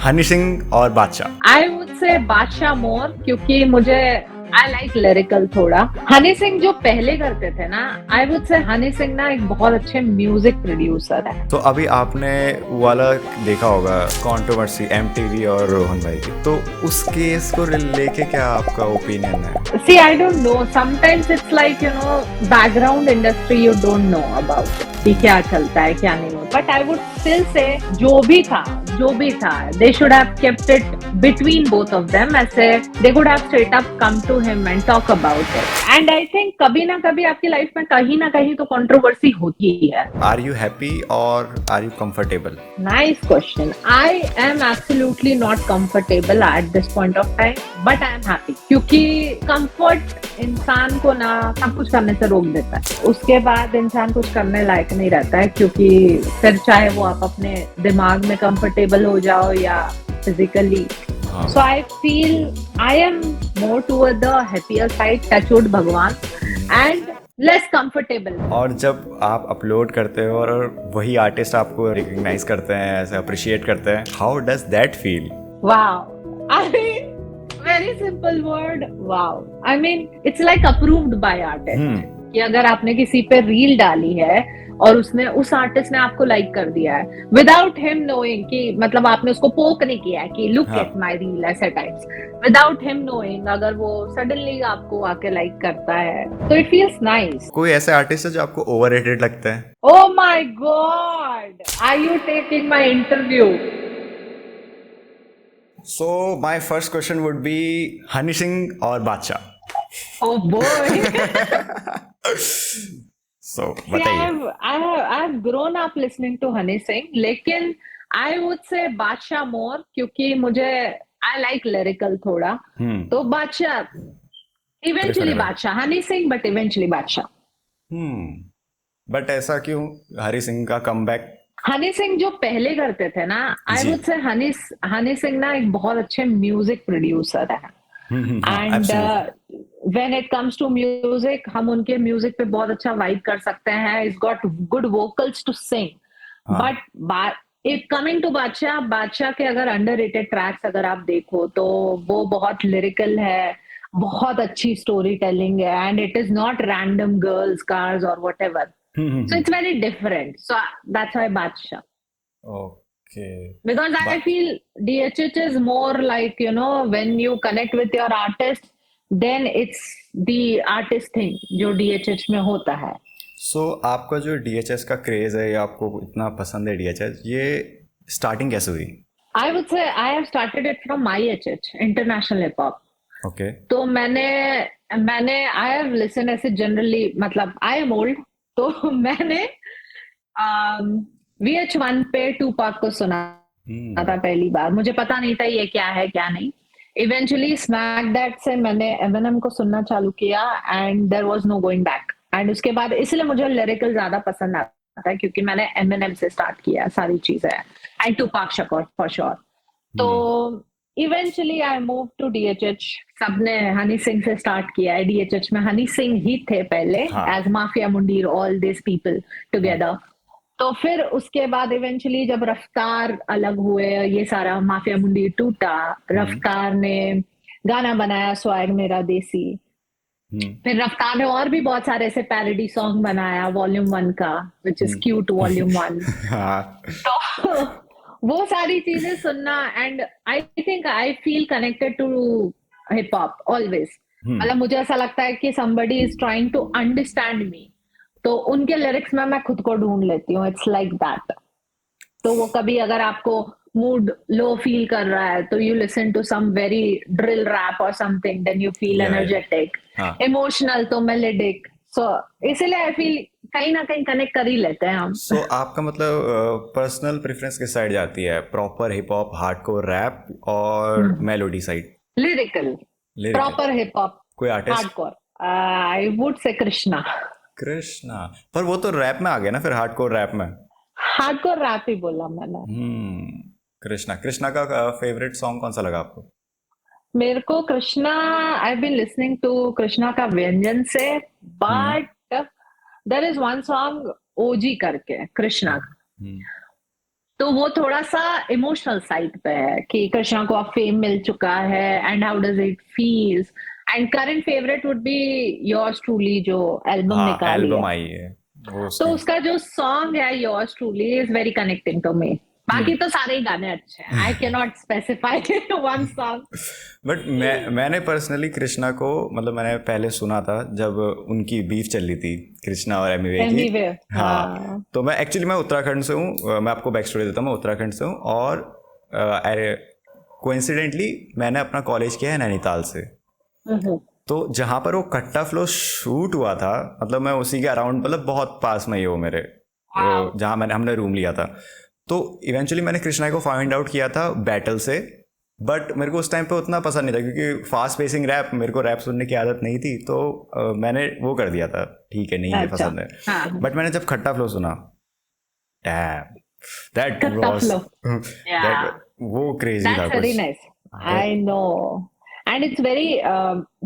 हनी सिंह और बादशाह। आई वुड से बादशाह मोर, क्योंकि मुझे आई लाइक लिरिकल थोड़ा। हनी सिंह जो पहले करते थे ना, आई वुड से हनी सिंह ना एक बहुत अच्छे म्यूजिक प्रोड्यूसर है। तो अभी आपने वो वाला देखा होगा कंट्रोवर्सी एमटीवी और रोहन भाई की, तो उस केस को लेके क्या आपका ओपिनियन है? See, I don't know. Sometimes it's like, you know, background industry you don't know about it. कि क्या चलता है क्या नहीं होता। But I would still say जो भी था they should have kept it between both of them. ऐसे they could have straight up come to him and talk about it. And I think कभी ना कभी आपकी लाइफ में कहीं ना कहीं तो कंट्रोवर्सी होती ही है। आर यू हैप्पी और are you comfortable? Nice question. I am absolutely not comfortable at this point of time, but I am happy. क्योंकि comfort इंसान को ना सब कुछ करने से रोक देता है। उसके बाद इंसान कुछ करने लायक नहीं रहता है, क्योंकि फिर चाहे वो आप अपने दिमाग में कंफर्टेबल हो जाओ या physically. So I feel I am more toward the happier side, touch wood भगवान, and less comfortable. और जब आप अपलोड करते हो और वही आर्टिस्ट आपको रिकॉग्नाइज करते हैं, ऐसे अप्रिशिएट करते हैं, how does that feel? Wow. I mean, very simple word. Wow. I mean, it's like approved by artist. कि अगर आपने किसी पे रील डाली है और उसने उस आर्टिस्ट ने आपको लाइक कर दिया है विदाउट हिम नोइंग, कि मतलब आपने उसको पोक नहीं किया है कि लुक एट माय रील, ऐसे टाइप्स, विदाउट हिम नोइंग अगर वो सडनली आपको आके लाइक करता है तो इट फील्स नाइस। कोई ऐसे आर्टिस्ट है जो आपको ओवररेटेड लगते हैं? Oh my god, are you taking my interview? So my first question would be Honey Singh और Badshah. Oh boy. So See, बताइए। I've grown up listening to Honey Singh, लेकिन I would say बादशाह more, क्योंकि मुझे I like lyrical थोड़ा। तो बादशाह, eventually Preferable. बादशाह, हनी सिंह but eventually बादशाह। बट ऐसा क्यों? हरी सिंह का कमबैक। हनी सिंह जो पहले करते थे ना, आई जी। वुड से हनी सिंह ना एक बहुत अच्छे म्यूजिक प्रोड्यूसर है। And when it comes to music, हम उनके म्यूजिक पे बहुत अच्छा वाइब कर सकते हैं। Is got good vocals to sing. But if coming to Badshah के अगर अंडररेटेड ट्रैक्स अगर आप देखो तो वो बहुत लिरिकल है, बहुत अच्छी स्टोरी टेलिंग है, and it is not random girls, cars और whatever. So it's very different. So that's why Badshah. Okay. Because I feel DHH is more like, you know, when you connect with your artist, then it's the artist thing जो DHH में होता है। So आपका जो DHS का craze है या आपको इतना पसंद है DHS, ये स्टार्टिंग कैसे हुई? I would say I have started it from IHH, International Hip Hop. Okay. तो मैंने I have listened ऐसे generally, मतलब I am old, तो मैंने VH1 पे टूपाक को सुना था पहली बार। मुझे पता नहीं था ये क्या है क्या नहीं। इवेंचुअली स्मैक दैट से मैंने एमिनेम को सुनना चालू किया and there was no going back. And उसके बाद इसलिए मुझे लिरिकल ज्यादा पसंद आता है, क्योंकि मैंने एमिनेम से स्टार्ट किया सारी चीजें, and Tupac Shakur for sure. तो eventually I move to DHH। सबने हनी सिंह से स्टार्ट किया है। DHH में हनी सिंह ही थे पहले, एज माफिया मुंडीर, ऑल दिस पीपल टुगेदर। तो फिर उसके बाद इवेंचुअली जब रफ्तार अलग हुए, ये सारा माफिया मुंडीर टूटा, रफ्तार ने गाना बनाया स्वैग मेरा देसी। फिर रफ्तार ने और भी बहुत सारे ऐसे पैरोडी सॉन्ग बनाया, वॉल्यूम 1 का, विच इज क्यूट वॉल्यूम 1। तो वो सारी चीजें सुनना, and I think I feel connected to hip hop always. मतलब मुझे ऐसा लगता है कि somebody is trying to understand me, तो उनके लिरिक्स में मैं खुद को ढूंढ लेती हूँ। It's like that. तो वो कभी अगर आपको मूड लो फील कर रहा है तो you listen to some very drill rap और something, then you feel energetic. Emotional तो मेलोडिक। सो इसीलिए आई फील कहीं ना कहीं कनेक्ट कर ही लेते हैं हम। सो आपका मतलब पर्सनल प्रेफरेंस किस साइड जाती है? Proper hip hop, hardcore rap और melody side? Lyrical, proper hip hop, कोई artist? Hardcore, I would say Krishna. Krishna, पर वो तो रैप में आ गया ना, फिर हार्डकोर रैप में। हार्डकोर रैप ही बोला मैंने। कृष्णा का फेवरेट सॉन्ग कौन सा लगा आपको? मेरे को Krishna, I been listening to Krishna का व्यंजन से, but there is one song OG करके कृष्णा, तो वो थोड़ा सा इमोशनल साइड पे है कि कृष्णा को अब फेम मिल चुका है and how does it feels. And current favourite would be yours truly जो एल्बम हाँ निकाली एल्बम है। आई है वो तो उसकी। उसका जो सॉन्ग है yours truly is very connecting to me. बाकी तो सारे ही गाने अच्छे हैं, I can not specify one song. But मैंने पर्सनली कृष्णा को मतलब मैंने पहले सुना था जब उनकी बीफ चल रही थी कृष्णा और एमिवे की। एनीवेयर, हाँ हाँ। तो मैं एक्चुअली मैं उत्तराखंड से हूँ, मैं आपको बैक स्टोरी देता हूँ, मैं उत्तराखंड से हूँ और कोइंसिडेंटली मैंने अपना कॉलेज किया है नैनीताल से। हम्म। तो जहाँ पर वो कट्टा फ्लो शूट हुआ था मतलब मैं उसी के अराउंड मतलब बहुत पास में ही हो मेरे, वाओ। जहाँ हमने रूम लिया था। तो इवेंचुअली मैंने कृष्णा को फाइंड आउट किया था बैटल से। बट मेरे को उस टाइम पे उतना पसंद नहीं था क्योंकि फास्ट पेसिंग रैप, मेरे को रैप सुनने की आदत नहीं थी। तो मैंने वो कर दिया था, ठीक है नहीं ये अच्छा। पसंद है। हाँ। बट मैंने जब खट्टा फ्लो सुना, डैम, दैट कट्टा वाज फ्लो, या दैट, वो क्रेजी था that's very कुछ। nice. That I know. And it's very,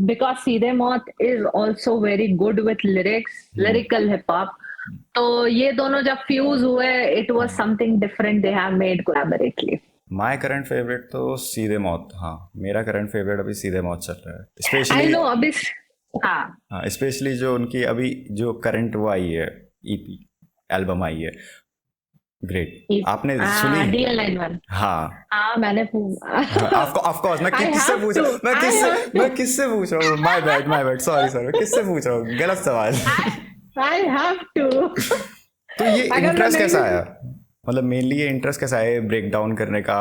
because Seedhe Moth is also very good with lyrics, lyrical hip hop. तो ये दोनों जब फ्यूज हुए, it was something different they have made collaboratively. My current favourite तो सीधे मौत। हाँ मेरा करंट फेवरेट अभी सीधे मौत चल रहा है I स्पेशली। know अभी, हाँ। हाँ स्पेशली जो उनकी अभी जो करंट वो आई है ईपी एल्बम आई है, ग्रेट, आपने सुनी है? DL91। हाँ हाँ मैंने ऑफ कोर्स मैं I किससे have पूछ to, रहा हूँ, I have मैं to, किससे पूछ रहा हूँ, माय बैड सॉरी सर, किससे पूछ रहा हूँ, गलत सवाल। I have to। तो ये अगर मैं इंटरेस्ट नहीं कैसा भी, आया, मतलब मेनली ये इंटरेस्ट कैसा आया ब्रेक डाउन करने का?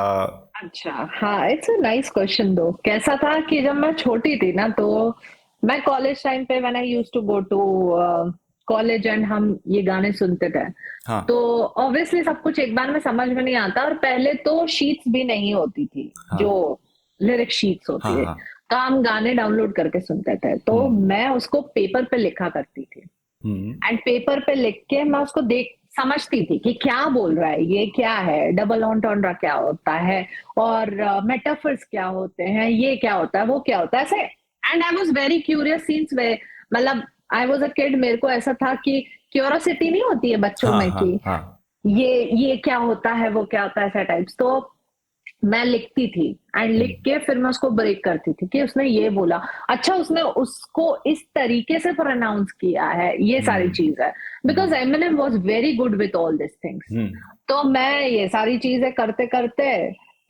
अच्छा, हाँ, इट्स अ नाइस क्वेश्चन दो। कैसा था कि जब मैं छोटी थी ना, तो मैं कॉलेज टाइम पे when I used to go to college and हम ये गाने सुनते थे। हाँ तो ऑब्वियसली सब कुछ एक बार में समझ में नहीं आता, और पहले तो शीट्स भी नहीं होती थी, हाँ जो लिरिक शीट्स हाँ होती है। हाँ। तो हम गाने डाउनलोड करके सुनते थे, तो मैं उसको पेपर पे लिखा करती थी। हम्म एंड पेपर पे लिख के मैं उसको देख समझती थी कि क्या बोल रहा है, ये क्या है, डबल ऑन्टोंड्रा क्या होता है, और मेटाफर्स क्या होते हैं, ये क्या होता है, वो क्या होता है, ऐसे। And I was very curious since way, मतलब आई वाज अ किड, मेरे को ऐसा था कि क्यूरियोसिटी नहीं होती है बच्चों हाँ में हाँ कि हाँ। ये क्या होता है, वो क्या होता है, ऐसा टाइप्स। तो मैं लिखती थी, एंड लिख के फिर मैं उसको ब्रेक करती थी कि उसने ये बोला, अच्छा उसने उसको इस तरीके से प्रोनाउंस किया है, ये सारी हम्म चीज है। Because Eminem was very good with all this things. हम्म तो मैं ये सारी चीजें करते करते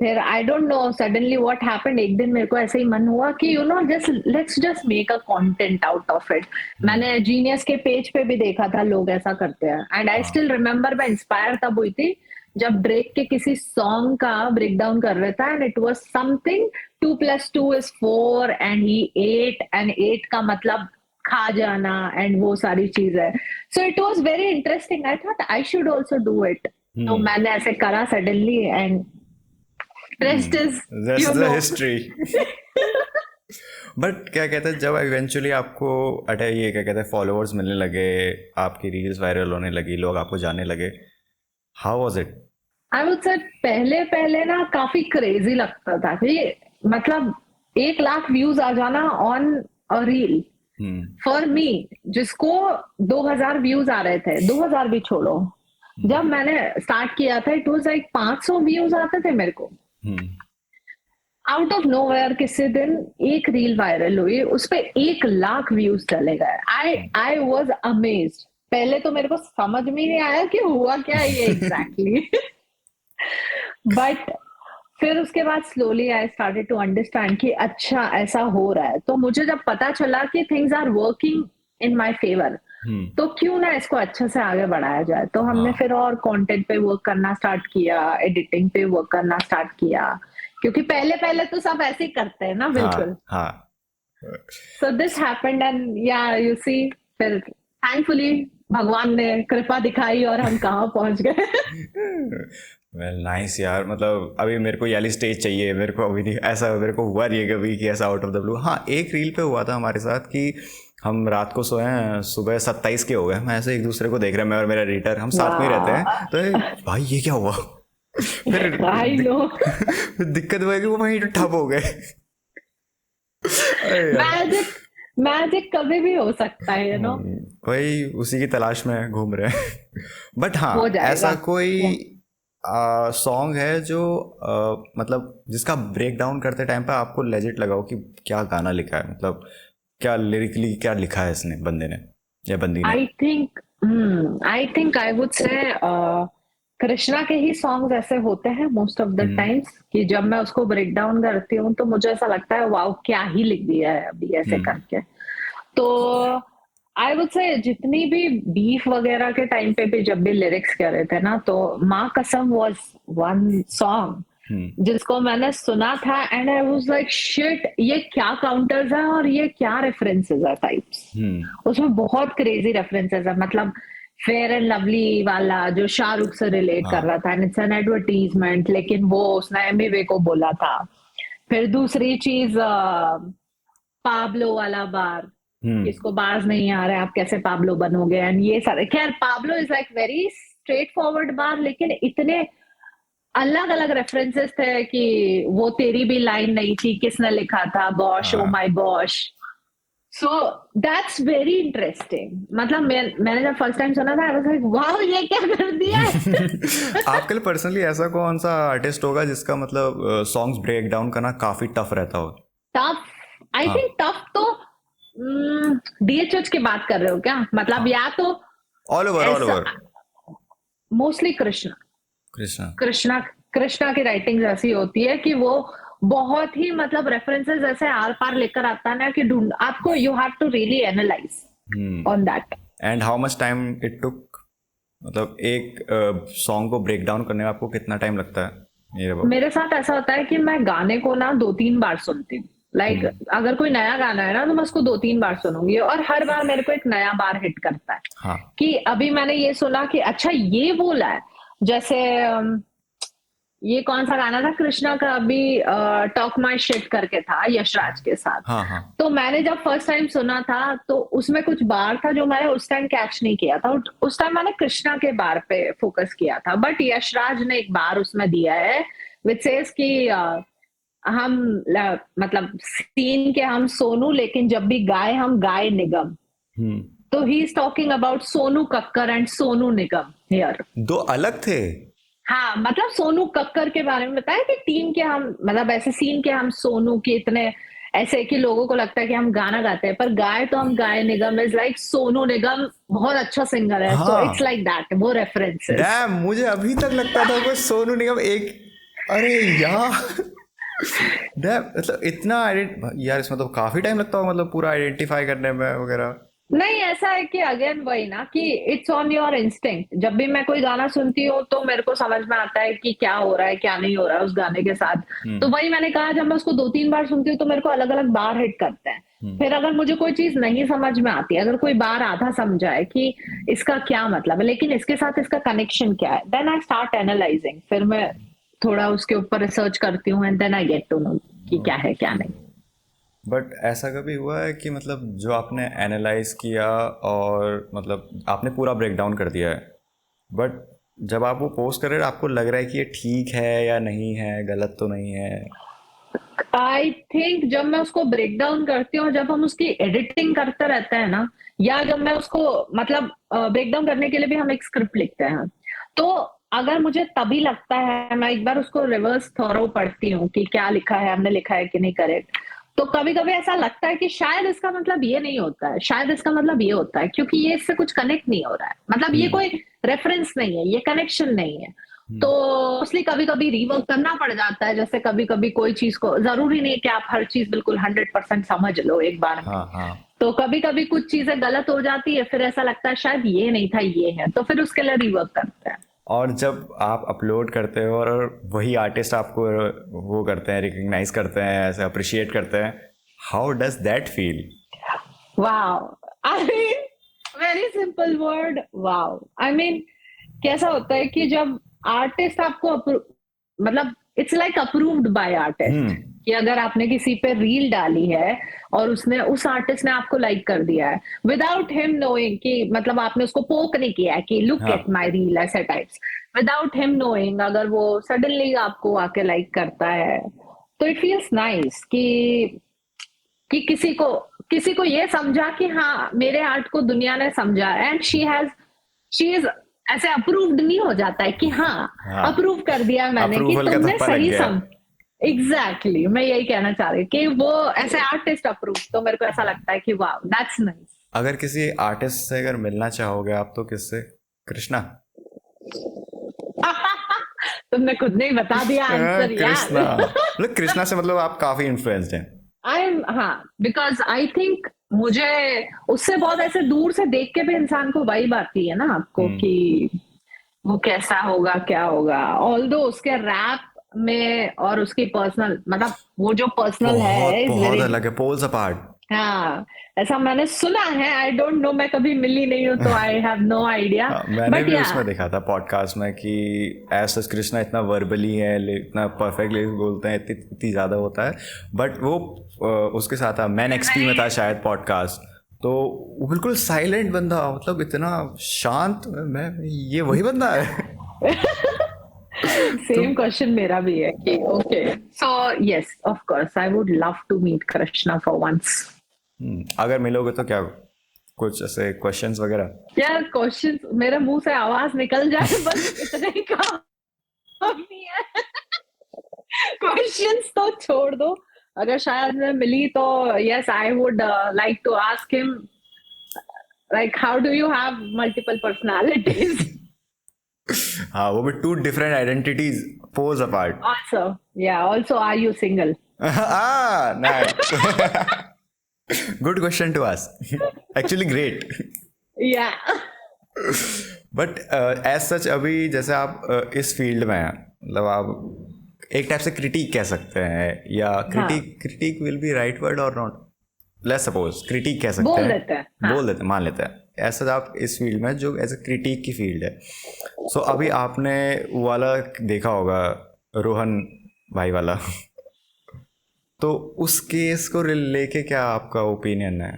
फिर I don't know suddenly what happened, एक दिन मेरे को ऐसे ही मन हुआ कि you know just let's just make a content out of it. मैंने जीनियस के पेज पे भी देखा था लोग ऐसा करते हैं, एंड आई हाँ स्टिल रिमेम्बर मैं इंस्पायर तब हुई थी जब ड्रेक के किसी सॉन्ग का ब्रेक डाउन कर रहा था, and it was something 2 + 2 = 4 and he ate, and ate का मतलब खा जाना, एंड वो सारी चीजें। So it was very interesting, I thought I should also do it. तो मैंने ऐसे करा suddenly, and rest is that's you the know. History. But क्या कहते हैं जब इवेंचुअली आपको अटे ये क्या कहते हैं फॉलोअर्स मिलने लगे, आपकी रील्स वायरल होने लगी, लोग आपको जानने लगे, how was it? I would से पहले पहले ना काफी क्रेजी लगता था कि मतलब 1 लाख व्यूज आ जाना on a reel hmm for me, जिसको 2000 व्यूज आ रहे थे, 2000 भी छोड़ो, जब मैंने स्टार्ट किया था इट वाज लाइक 500 व्यूज आते थे मेरे को। हम्म आउट ऑफ नोवेयर किसी दिन एक रील वायरल हुई, उस पे 1 लाख व्यूज चले गए। आई आई वाज अमेज्ड। पहले तो मेरे को समझ में नहीं आया कि हुआ क्या ये एग्जैक्टली। बट फिर उसके बाद slowly I started to understand कि अच्छा ऐसा हो रहा है। तो मुझे जब पता चला कि things are working in my favour, हम्म तो क्यों ना इसको अच्छे से आगे बढ़ाया जाए। तो हमने हाँ फिर और कंटेंट पे वर्क करना स्टार्ट किया, एडिटिंग पे वर्क करना स्टार्ट किया, क्योंकि पहले पहले तो सब ऐसे ही करते हैं ना, बिल्कुल। हाँ हाँ। सो दिस हैपेंड, एंड या यू सी, फिर थैंकफुली भगवान ने कृपा दिखाई और हम कहाँ पहुंच गए। वेल नाइस यार, मतलब अभी मेरे को ये वाली स्टेज चाहिए, मेरे को अभी नहीं ऐसा, मेरे को हुआ नहीं है कभी कि ऐसा आउट ऑफ द ब्लू। हाँ एक रील पे हुआ था हमारे साथ कि हम रात को सोए हैं, सुबह 27 के हो गए, मैं ऐसे एक दूसरे को देख रहे हैं, मैं और मेरा एडिटर हम साथ में ही रहते हैं, तो भाई ये क्या हुआ? फिर आई नो। फिर दिक्कत हुआ कि वो वहीं ठप हो गए। अरे यार मैजिक, मैजिक कभी भी हो सकता है, यू नो। वही उसी की तलाश में घूम रहे हैं। बट हो हाँ ऐसा जाएगा। कोई Yeah. सॉन्ग है जो मतलब जिसका ब्रेक डाउन करते टाइम पे आपको लेजिट लगा हो कि क्या गाना लिखा है, मतलब क्या लिरिकली क्या लिखा है इसने, बंदे ने या बंदी ने? आई think I would say Krishna के ही सॉन्ग्स ऐसे होते हैं most of the hmm. Times, कि जब मैं उसको ब्रेक डाउन करती हूँ तो मुझे ऐसा लगता है वाओ क्या ही लिख दिया है अभी ऐसे हम्म। करके। तो आई वुड से जितनी भी बीफ वगैरह के टाइम पे भी जब भी लिरिक्स कह रहे थे ना, तो माँ कसम वाज वन सॉन्ग हम्म। जिसको मैंने सुना था and I was like shit, ये क्या काउंटर्स है और ये क्या रेफरेंसेस है टाइप्स। हम्म। उसमें बहुत क्रेजी रेफरेंसेस है, मतलब फेयर एंड लवली वाला जो शाहरुख से रिलेट कर हाँ। रहा था एंड इट्स एन एडवर्टीजमेंट, लेकिन वो उसने एमबीवे को बोला था। फिर दूसरी चीज पाब्लो वाला बार, हम्म। किसको बार्स नहीं आ रहा है आप कैसे पाब्लो बनोगे, एंड ये सारे, खैर Pablo is like very straightforward bar, लेकिन इतने अलग अलग रेफरेंसेस थे कि वो तेरी भी लाइन नहीं थी, किसने लिखा था, बॉश ओ हाँ। My Bosch. So that's very interesting, मतलब मैंने जब फर्स्ट टाइम सुना था आई वाज लाइक वाओ ये क्या कर दिया है। आपके लिए पर्सनली ऐसा कौन सा आर्टिस्ट होगा जिसका मतलब सॉन्ग्स ब्रेक डाउन करना काफी टफ रहता हो? टफ, आई हाँ। थिंक टफ तो डीएचएच की बात कर रहे हो क्या, मतलब हाँ। या तो ऑल ओवर, ऑल ऐसा ओवर। मोस्टली कृष्णा। कृष्णा। कृष्णा कृष्णा की राइटिंग ऐसी होती है कि वो बहुत ही मतलब रेफरेंसेस ऐसे आर पार लेकर आता है ना कि ढूंढ आपको, you have to really analyse on that. And how much time it took, मतलब एक सॉन्ग को ब्रेक डाउन करने में आपको कितना टाइम लगता है ये बताओ? मेरे साथ ऐसा होता है कि मैं गाने को ना 2-3 बार सुनती हूँ। लाइक हम्म। अगर कोई नया गाना है ना तो मैं उसको 2-3 बार सुनूंगी और हर बार मेरे को एक नया बार हिट करता है। हाँ। कि अभी मैंने ये सुना कि अच्छा ये बोला है, जैसे ये कौन सा गाना था कृष्णा का अभी, टॉक माई शिट करके था यशराज के साथ। हाँ। हाँ। तो मैंने जब फर्स्ट टाइम सुना था तो उसमें कुछ बार था जो मैंने उस टाइम कैच नहीं किया था, उस टाइम मैंने कृष्णा के बार पे फोकस किया था, बट यशराज ने एक बार उसमें दिया है विच सेज कि हम मतलब सीन के हम सोनू, लेकिन जब भी गाए हम गाए निगम। हम्म। तो he is talking about Sonu Kakkar and Sonu Nigam here. दो अलग थे? हाँ मतलब सोनू कक्कर के बारे में बताया कि टीम के हम, मतलब ऐसे सीन के हम सोनू के इतने ऐसे कि लोगों को लगता है कि हम गाना गाते हैं पर गाए तो हम गाए निगम इज लाइक सोनू निगम बहुत अच्छा सिंगर है, सो इट्स हाँ। लाइक दैट वो रेफरेंसेस। डैम, मुझे अभी तक लगता था कि सोनू निगम एक, अरे यार। डैम, मतलब इतना आइडेंट यार, इसमें तो काफी टाइम लगता होगा मतलब पूरा आइडेंटिफाई करने में वगैरह। नहीं ऐसा है कि अगेन वही ना कि इट्स ऑन योर इंस्टिंक्ट, जब भी मैं कोई गाना सुनती हूँ तो मेरे को समझ में आता है कि क्या हो रहा है क्या नहीं हो रहा है उस गाने के साथ। तो हम्म। वही मैंने कहा जब मैं उसको 2-3 बार सुनती हूँ तो मेरे को अलग अलग बार हिट करते हैं। हम्म। फिर अगर मुझे कोई चीज नहीं समझ में आती, अगर कोई बार आधा समझा है कि इसका क्या मतलब है लेकिन इसके साथ इसका कनेक्शन क्या है, देन आई स्टार्ट एनालाइजिंग, फिर मैं थोड़ा उसके ऊपर रिसर्च करती हूँ and then I get to know कि क्या है क्या नहीं। बट ऐसा कभी हुआ है कि मतलब जो आपने एनालाइज किया और मतलब आपने पूरा ब्रेक डाउन कर दिया है, बट जब आप वो पोस्ट कर रहे हैं आपको लग रहा है कि ये ठीक है या नहीं है, गलत तो नहीं है? आई थिंक जब मैं उसको ब्रेक डाउन करती हूँ, जब हम उसकी एडिटिंग करते रहते हैं ना, या जब मैं उसको मतलब ब्रेक डाउन करने के लिए भी हम एक स्क्रिप्ट लिखते हैं, तो अगर मुझे तभी लगता है मैं एक बार उसको रिवर्स थॉरो पढ़ती हूँ कि क्या लिखा है हमने लिखा है कि नहीं करेक्ट। तो कभी कभी ऐसा लगता है कि शायद इसका मतलब ये नहीं होता है, शायद इसका मतलब ये होता है, क्योंकि ये इससे कुछ कनेक्ट नहीं हो रहा है, मतलब ये हम्म। कोई रेफरेंस नहीं है, ये कनेक्शन नहीं है। तो हम्म। मोस्टली कभी कभी रिवर्क करना पड़ जाता है, जैसे कभी कभी कोई चीज को जरूरी नहीं है कि आप हर चीज बिल्कुल 100% समझ लो एक बार में। हाँ। हाँ। तो कभी कभी कुछ चीजें गलत हो जाती है, फिर ऐसा लगता है शायद ये नहीं था ये है, तो फिर उसके लिए रिवर्क करते हैं। और जब आप अपलोड करते हो और वही आर्टिस्ट आपको वो करते हैं, रिकग्नाइज करते हैं, ऐसे अप्रिशिएट करते हैं, how does that feel? Wow, I mean very simple word, wow, I mean कैसा होता है कि जब आर्टिस्ट आपको मतलब it's like approved by artist, hmm. कि अगर आपने किसी पे रील डाली है और उसने उस आर्टिस्ट ने आपको लाइक कर दिया है विदाउट हिम नोइंग, कि मतलब आपने उसको पोक नहीं किया है कि लुक एट हाँ। माय रील ऐसे टाइप्स, विदाउट हिम नोइंग अगर वो सडनली आपको आके लाइक करता है, तो इट फील्स नाइस कि किसी को ये समझा कि हाँ मेरे आर्ट को दुनिया ने समझा एंड शी इज ऐसे अप्रूव्ड नहीं हो जाता है कि हाँ हाँ, अप्रूव कर दिया मैंने कि अप्रूवल का तुमने थप्पा लग सही गया। एग्जैक्टली मैं यही कहना चाह रही कि वो ऐसे आर्टिस्ट अप्रूव, तो मेरे को ऐसा लगता है कि वाह दैट्स नाइस। अगर किसी आर्टिस्ट से अगर मिलना चाहोगे आप तो किससे? कृष्णा? तुमने खुद नहीं बता दिया आंसर कृष्णा, यार। मतलब कृष्णा से मतलब आप काफी इन्फ्लुएंस्ड हैं। आई एम, हाँ, बिकॉज आई थिंक मुझे उससे बहुत ऐसे दूर से देख के भी इंसान को वाइब आती है ना आपको हम्म, कि वो कैसा होगा क्या होगा। ऑल्दो उसके रैप में और उसकी पर्सनल, मतलब वो जो पर्सनल है बहुत इज बहुत वेरी, अलग है, पोल्स अपार्ट। हाँ ऐसा मैंने सुना है। आई डोंट नो, मैं कभी मिली नहीं हूँ तो आई हैव नो आइडिया। हाँ, मैंने बट भी या उसमें देखा था पॉडकास्ट में कि एस एस कृष्णा इतना वर्बली है, इतना परफेक्टली बोलते हैं, इतनी इतनी ज़्यादा होता है। बट वो उसके साथ था, मैन एक्सपी में था शायद पॉडकास्ट, तो वो बिल्कुल साइलेंट बंदा, मतलब इतना शांत। मैं ये वही बंदा है। तो सेम क्वेश्चन मेरा भी है कि okay, so yes of course I would love to meet Krishna for once. अगर मिलोगे तो क्या कुछ ऐसे क्वेश्चंस वगैरह? यार क्वेश्चन मेरे मुंह से आवाज निकल जाए बस इतने ही काफी है। क्वेश्चंस तो छोड़ दो, अगर शायद मैं मिली तो yes I would like to ask him like how do you have multiple personalities. हाँ, वो भी two different identities, poles apart. Also yeah also are you single. ah nice. Good question to ask. Actually great. Yeah but as such अभी जैसे आप इस field में हैं, मतलब आप एक टाइप से क्रिटिक कह सकते हैं, या हाँ critic, critic will be right word और नॉट? लेट्स सपोज क्रिटिक कह सकते बोल हैं, देते हैं हाँ। बोल देते हैं, मान लेते हैं ऐसा। आप इस फील्ड में जो एज ए क्रिटिक की फील्ड है, सो अभी आपने वो वाला देखा होगा, रोहन भाई वाला। तो उस केस को लेके क्या आपका ओपिनियन है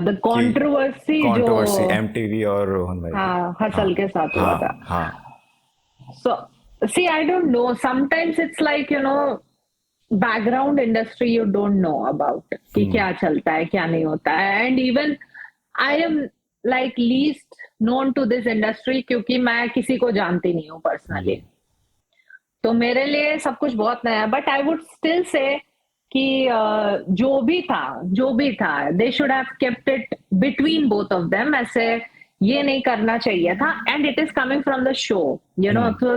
द कि कंट्रोवर्सी जो कंट्रोवर्सी एमटीवी और रोहन भाई का? हाँ हाँ हसल के साथ हुआ हाँ था। हाँ। So, see, I don't know. Sometimes it's like, you know, background industry you don't know about कि क्या चलता है क्या नहीं होता है। And even I am like least known to this industry क्योंकि मैं किसी को जानती नहीं हूँ पर्सनली, तो मेरे लिए सब कुछ बहुत नया है। But I would still say कि जो भी था they should have kept it between both of them. ऐसे ये नहीं करना चाहिए था and it is coming from the show, you know. तो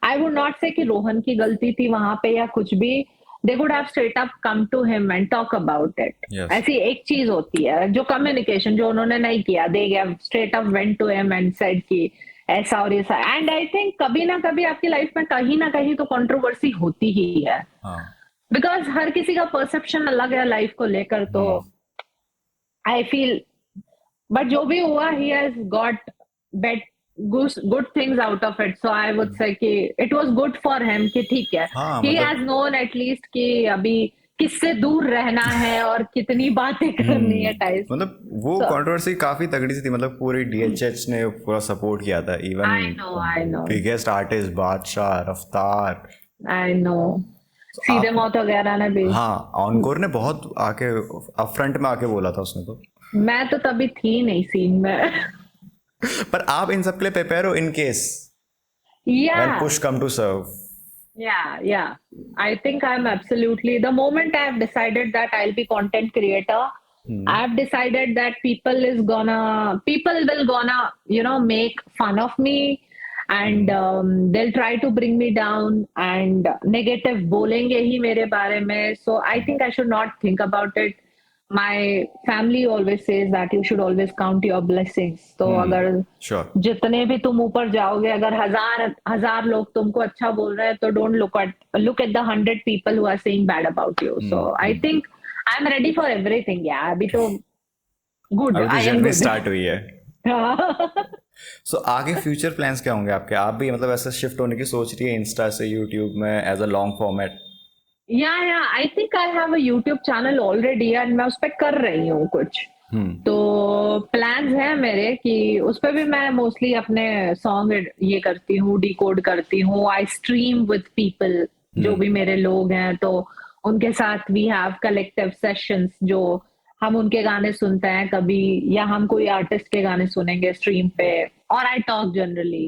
आई वुड नॉट से कि रोहन की गलती थी वहां पे या कुछ भी। They would have straight up come to him and talk about it. Yes. ऐसी एक चीज होती है जो कम्युनिकेशन जो उन्होंने नहीं किया, they gave straight up went to him and said कि ऐसा और ऐसा। एंड आई थिंक कभी ना कभी आपकी लाइफ में कहीं ना कहीं तो कंट्रोवर्सी होती ही है, हाँ। बिकॉज हर किसी का परसेप्शन अलग है लाइफ को लेकर। तो आई फील, बट जो भी हुआ he has got bet good things out of it. So I would say कि it was good for him कि ठीक है, हाँ ही मतलब हैज नोन एटलीस्ट कि अभी किससे दूर रहना है और कितनी बातें करनी है टाइप। मतलब वो सो कंट्रोवर्सी काफी तगड़ी सी थी, मतलब पूरी डीएचएच ने पूरा सपोर्ट किया था, even I know biggest artist बादशाह, रफ्तार। आई नो, सीधे आप, मौत वगैरह ने भी। हाँ, ऑनकोर ने बहुत आके अपफ्रंट में आके बोला था उसने तो। मैं तो तभी थी नहीं सीन में। पर आप इन सब के लिए प्रिपेयर हो इन केस व्हेन या push come to shove? yeah, I think I'm absolutely, the moment I've decided that I'll be content creator, I've decided that people will gonna, you know, make fun of me and they'll try to bring me down and negative बोलेंगे ही मेरे बारे में. So I think I should not think about it. My family always says that you should always count your blessings. तो अगर sure. जितने भी तुम ऊपर जाओगे, अगर हजार लोग तुमको अच्छा बोल रहे हैं तो don't look at the 100 people who are saying bad about you. So I think I am ready for everything. Yeah अभी तो गुड, अभी तो I am journey good. Start हुई है। सो आगे फ्यूचर प्लान्स क्या होंगे आपके? आप भी मतलब ऐसे शिफ्ट होने की सोच रही है इंस्टा से यूट्यूब में एज अ लॉन्ग फॉर्मेट? या I think I have a YouTube channel already एंड मैं उस पर कर रही हूँ कुछ. तो प्लान्स हैं मेरे कि उस पर भी मैं मोस्टली अपने सॉन्ग ये करती हूँ, डिकोड करती हूँ. आई स्ट्रीम विद पीपल, जो भी मेरे लोग हैं तो उनके साथ वी हैव कलेक्टिव सेशंस जो हम उनके गाने सुनते हैं कभी, या हम कोई आर्टिस्ट के गाने सुनेंगे स्ट्रीम पे. और आई टॉक जनरली।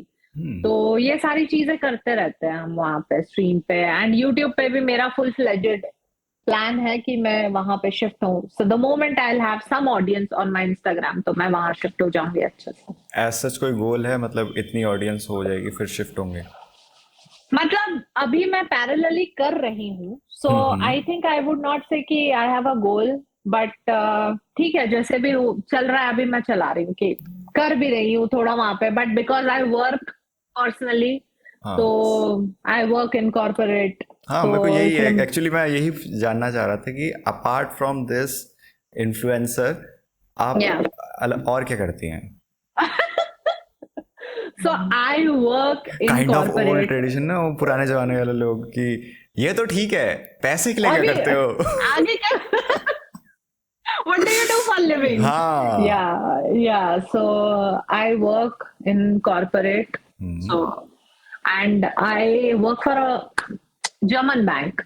तो ये सारी चीजें करते रहते हैं हम वहाँ पे स्ट्रीम पे, एंड यूट्यूब पे भी मेरा फुल फ्लेजेड प्लान है कि मैं वहां पे शिफ्ट हूँ। So the moment I have some audience on my Instagram, तो मैं वहां शिफ्ट हो जाऊंगी अच्छे से। एज सच कोई गोल है, मतलब इतनी ऑडियंस हो जाएगी फिर शिफ्ट होंगे? मतलब अभी मैं पैरेलली कर रही हूँ, so I think I would not say कि आई हैव अ गोल, बट ठीक है जैसे भी चल रहा है अभी मैं चला रही हूँ कि कर भी रही हूँ थोड़ा वहां पे, but because I work personally, तो हाँ आई वर्क इन कॉर्पोरेट, हाँ, तो मेरे को यही है इसलिए एक्चुअली, मैं यही जानना चाह रहा था कि अपार्ट फ्रॉम दिस इन्फ्लुएंसर आप या और क्या करती हैं? So I work in kind of old corporate. Tradition ना, वो पुराने जमाने वाले लोग कि ये तो ठीक है, पैसे के लिए क्या अभी करते हो? आगे क्या what do you do for living? हाँ। Yeah, so I work in corporate, so and I work for a German bank,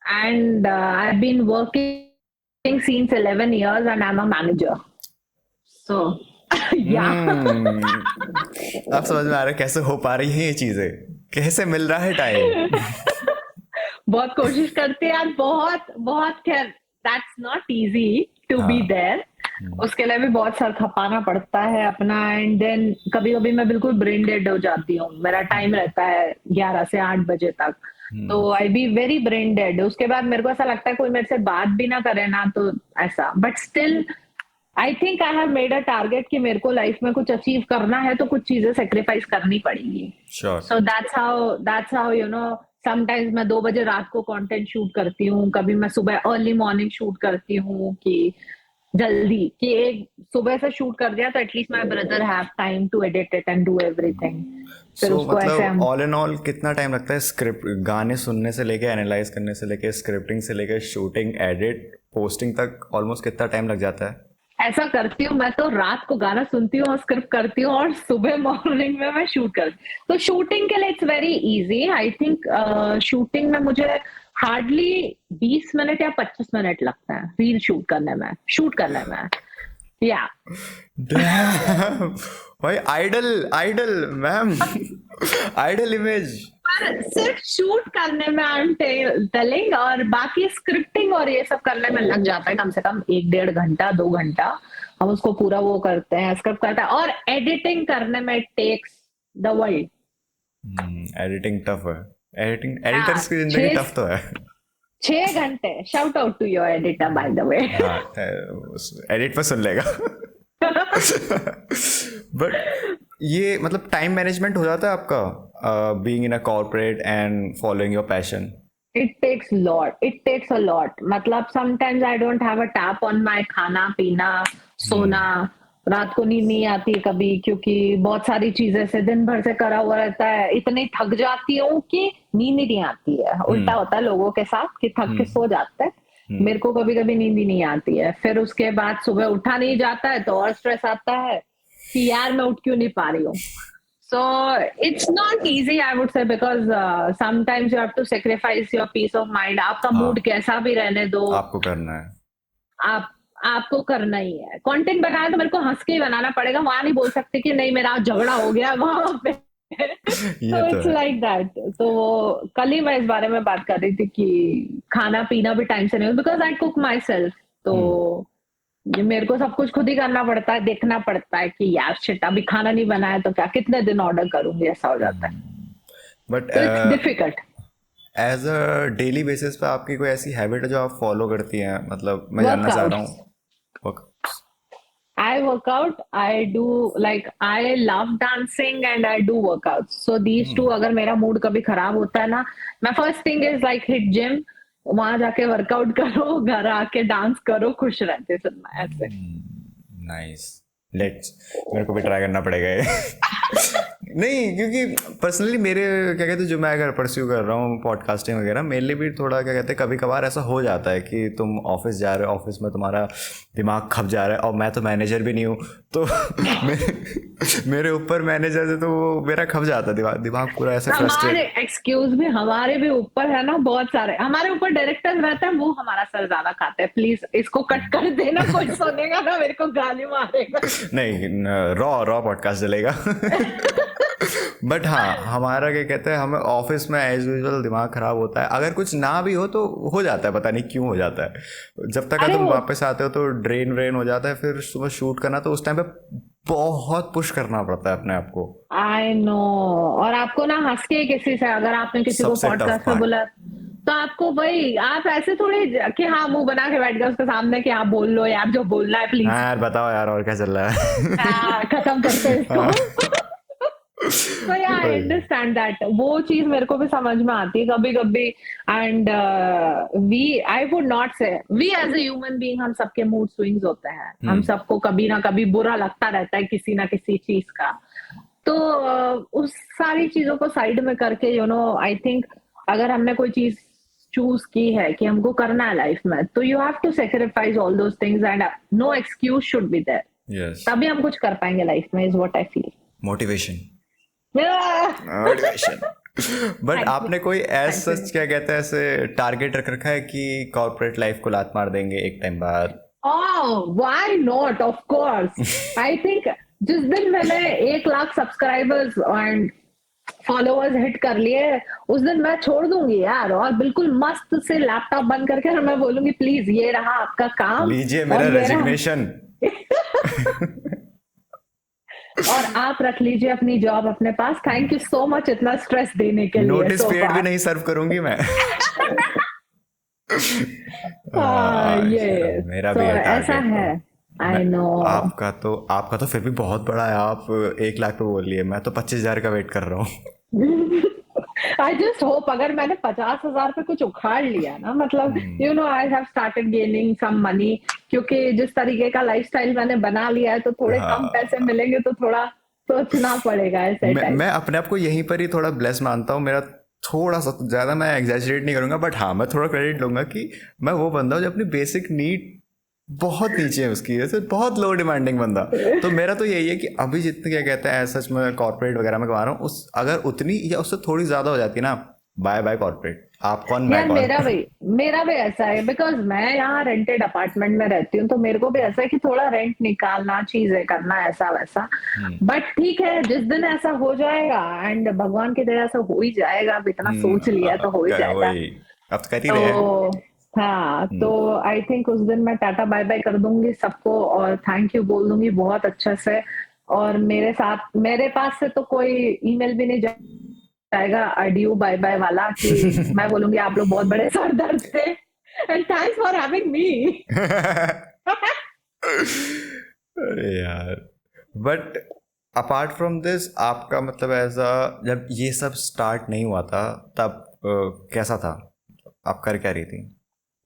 and I've been working since 11 years and I'm a manager, so yeah. अब समझ में आ रहा है कैसे हो पा रही है ये चीजें, कैसे मिल रहा है टाइम। बहुत कोशिश करते हैं यार, बहुत बहुत, खैर that's not easy to be हाँ। देयर, उसके लिए भी बहुत सर खपाना पड़ता है अपना, एंड देन कभी कभी मैं बिल्कुल ब्रेन डेड हो जाती हूँ, मेरा टाइम रहता है 11 से 8 बजे तक, तो आई बी वेरी ब्रेन डेड। उसके बाद मेरे को ऐसा लगता है कोई मेरे से बात भी ना करे ना, तो ऐसा, but still I think I have made a target कि मेरे को लाइफ में कुछ अचीव करना है तो कुछ चीजें सेक्रीफाइस करनी पड़ेगी। Sure. So that's how you know, sometimes मैं 2 बजे रात को कंटेंट शूट करती हूँ, कभी मैं सुबह अर्ली मॉर्निंग शूट करती हूँ कि जल्दी, कि एक सुबह से शूट कर दिया तो at least my brother have time to edit it and do everything, फिर सो उसको ऐसे मतलब हम। ऑल इन ऑल कितना टाइम लगता है स्क्रिप्ट, गाने सुनने से लेके एनालाइज करने से लेके स्क्रिप्टिंग से लेके शूटिंग एडिट पोस्टिंग तक, ऑलमोस्ट कितना टाइम लग जाता है? ऐसा करती हूँ मैं, तो रात को गाना सुनती हूँ और स्क्रिप्ट करती हूँ और सुबह मॉर्निंग में मैं शूट करती हूँ। तो शूटिंग के लिए it's very easy, I think shooting में मुझे हार्डली 20 मिनट या 25 मिनट लगता है रील शूट करने में या Damn! भाई idol idol ma'am, idol image. पर सिर्फ शूट करने में आई एम टेलिंग, और बाकी स्क्रिप्टिंग और ये सब करने में लग जाता है कम से कम 1-1.5 घंटा 2 घंटा, हम उसको पूरा वो करते हैं, स्क्रिप्ट करते हैं, और एडिटिंग करने में takes the world. Editing tough है, एडिटिंग हाँ, एडिटर्स की जिंदगी टफ तो है। 6 घंटे, shout out to your editor by the way. हाँ, एडिट पर सुन लेगा। बट ये मतलब टाइम मैनेजमेंट हो जाता है आपका being in a corporate and following your passion? It takes a lot, मतलब sometimes I don't have a tap on my खाना पीना सोना, रात को नींद नहीं आती कभी, क्योंकि बहुत सारी चीजें से दिन भर से करा हुआ रहता है, इतनी थक जाती हूँ कि नींद ही नहीं आती है। उल्टा होता है लोगों के साथ कि थक के सो जाते हैं, मेरे को कभी कभी नींद ही नहीं आती है, फिर उसके बाद सुबह उठा नहीं जाता है तो और स्ट्रेस आता है कि यार मैं उठ क्यों नहीं पा रही हूँ। So it's not easy, I would say, because sometimes you have to sacrifice your peace of mind. आपका मूड हाँ, कैसा भी रहने दो, आपको करना है। आप आपको करना ही है। कंटेंट बनाया तो मेरे को हंस के ही बनाना पड़ेगा, वहां नहीं बोल सकते कि नहीं मेरा झगड़ा हो गया वहां पे। ये तो तो इट्स है। Like that. तो वो कल ही मैं इस बारे में बात कर रही थी कि खाना पीना भी टाइम से नहीं, because I cook my self, तो ये मेरे को सब कुछ खुद ही करना पड़ता है, देखना पड़ता है कि यार शिट अभी खाना नहीं बनाया तो क्या कितने दिन ऑर्डर करूंगी, ऐसा हो जाता है, बट तो it's difficult. As a daily basis पे आपकी कोई ऐसी हैबिट है जो आप फॉलो करती हैं? मतलब मैं जानना चाह रहा वर्कआउट, हूँ। Work- I work out, I do, like I love dancing and I do workouts, so these two, अगर मेरा मूड कभी खराब होता है ना, मैं first thing is like hit gym, वहां जाके वर्कआउट करो, घर आके डांस करो, खुश रहते सब मैं ऐसे। नाइस, लेट्स, मेरे को भी ट्राई करना पड़ेगा ये। नहीं, क्योंकि पर्सनली मेरे क्या कहते हैं, जो मैं अगर परस्यू कर रहा हूँ पॉडकास्टिंग वगैरह, मेरे लिए भी थोड़ा क्या कहते हैं कभी कभार ऐसा हो जाता है कि तुम ऑफिस जा रहे हो, ऑफिस में तुम्हारा दिमाग खप जा रहा है, और मैं तो मैनेजर भी नहीं हूँ, तो मेरे ऊपर मैनेजर है तो वो मेरा खप जाता है दिमाग, दिमाग पूरा ऐसे हमारे फ्रस्ट्रेट। एक्सक्यूज भी हमारे भी ऊपर है ना, बहुत सारे हमारे ऊपर डायरेक्टर्स रहते हैं, वो हमारा सर ज्यादा खाते हैं। प्लीज इसको कट कर देना, कोई सुनेगा ना मेरे को गाली मारेगा। नहीं, रॉ रॉ पॉडकास्ट चलेगा। बट हाँ, हमारा क्या कहते हैं, हमें ऑफिस में एज यूजुअल दिमाग खराब होता है, अगर कुछ ना भी हो तो हो जाता है, पता नहीं क्यों हो जाता है। जब तक अरे तुम वो वापस आते हो तो ड्रेन व्रेन हो जाता है, फिर सुबह शूट करना तो उस टाइम पे बहुत पुश करना पड़ता है अपने आप को। I know. और आपको ना हंस के किसी से, अगर आपने किसी को सबसे टफ पॉडकास्ट में पार्ट। बोला, तो आपको वही, आप ऐसे थोड़े कि हाँ मुंह बना के बैठ गए उसके सामने कि आप बोल लो यार जो बोलना है हाँ प्लीज, यार बताओ यार और क्या चल रहा है। खत्म करते हैं इसको। हाँ, तो या आई वही। अंडरस्टैंड दैट, वो चीज मेरे को भी समझ में आती है कभी कभी। And we, I would not say we as a human being, हम सबके मूड स्विंग्स होते हैं, हम सबको कभी ना कभी बुरा लगता रहता है किसी ना किसी चीज का। तो उस सारी चीजों को साइड में करके आई थिंक अगर हमने कोई चीज चूज की है कि हमको करना है लाइफ में, तो you have to sacrifice all those things and no excuse should be there. Yes. तभी हम कुछ कर पाएंगे लाइफ में, is what I feel. Motivation. Motivation. But thank you, आपने कोई थैंक ऐसा यू। क्या कहते हैं ऐसे टारगेट रख रखा है कि कॉर्पोरेट लाइफ को लात मार देंगे एक टाइम बाद? Oh, why not? Of course. I think जिस दिन मैंने 1 lakh subscribers and followers hit कर लिए, उस दिन मैं छोड़ दूंगी यार, और बिल्कुल मस्त से लैपटॉप बंद करके और मैं बोलूंगी प्लीज ये रहा आपका काम, लीजिए और मेरा ये रहा। रेजिग्नेशन। और आप रख लीजिए अपनी जॉब अपने पास। थैंक यू सो मच इतना स्ट्रेस देने के लिए नोटिस सो पीरियड भी फार। नहीं सर्व करूंगी मैं। ये मेरा तो भी है ऐसा टारगेट तो। है। मैं आई नो। आपका तो फिर भी बहुत बड़ा है, आप 1 लाख पे बोल लिए, मैं तो 25,000 का वेट कर रहा हूँ। आई जस्ट होप अगर मैंने 50,000 पे कुछ उखाड़ लिया ना, मतलब I have started gaining some money, क्योंकि जिस तरीके का लाइफस्टाइल मैंने बना लिया है, तो थोड़े कम पैसे हाँ, मिलेंगे तो थोड़ा सोचना पड़ेगा ऐसे टाइप। मैं अपने आप को यहीं पर ही थोड़ा ब्लेस मानता हूँ। मेरा थोड़ा सा ज़्यादा मैं एग्जैजरेट नहीं करूँगा, बट हाँ मैं थोड़ा क्रेडिट लूँगा कि मैं वो बंदा हूँ जो अपनी बेसिक नीड बहुत नीचे है उसकी, जैसे बहुत लो डिमांडिंग बंदा। तो मेरा तो यही है कि अभी जितने क्या कहते हैं सच में कॉर्पोरेट वगैरह में कमा रहा हूँ, उस अगर उतनी या उससे थोड़ी ज़्यादा हो जाती ना, बाय बाय कॉर्पोरेट, आप कौन मैं यार कौन। मेरा भी ऐसा है, बिकॉज मैं यहाँ रेंटेड अपार्टमेंट में रहती हूँ, तो मेरे को भी ऐसा है कि थोड़ा रेंट निकालना, चीजें करना, ऐसा वैसा। बट ठीक है, जिस दिन ऐसा हो जाएगा, एंड भगवान की दया से हो ही जाएगा, अब इतना सोच लिया तो हो ही जाएगा। वही, अब तो कर ही रहे हैं। तो हाँ, तो आई थिंक उस दिन मैं टाटा बाय बाय कर दूंगी सबको, और थैंक यू बोल दूंगी बहुत अच्छे से। और मेरे पास से तो कोई ईमेल भी नहीं जाएगा अडियो बाय बाय वाला, कि मैं बोलूंगी आप लोग बहुत बड़े सरदर्द थे and thanks for having me. अरे यार, बट अपार्ट फ्रॉम दिस आपका मतलब ऐसा, जब ये सब स्टार्ट नहीं हुआ था तब कैसा था, आप कर क्या रही थी?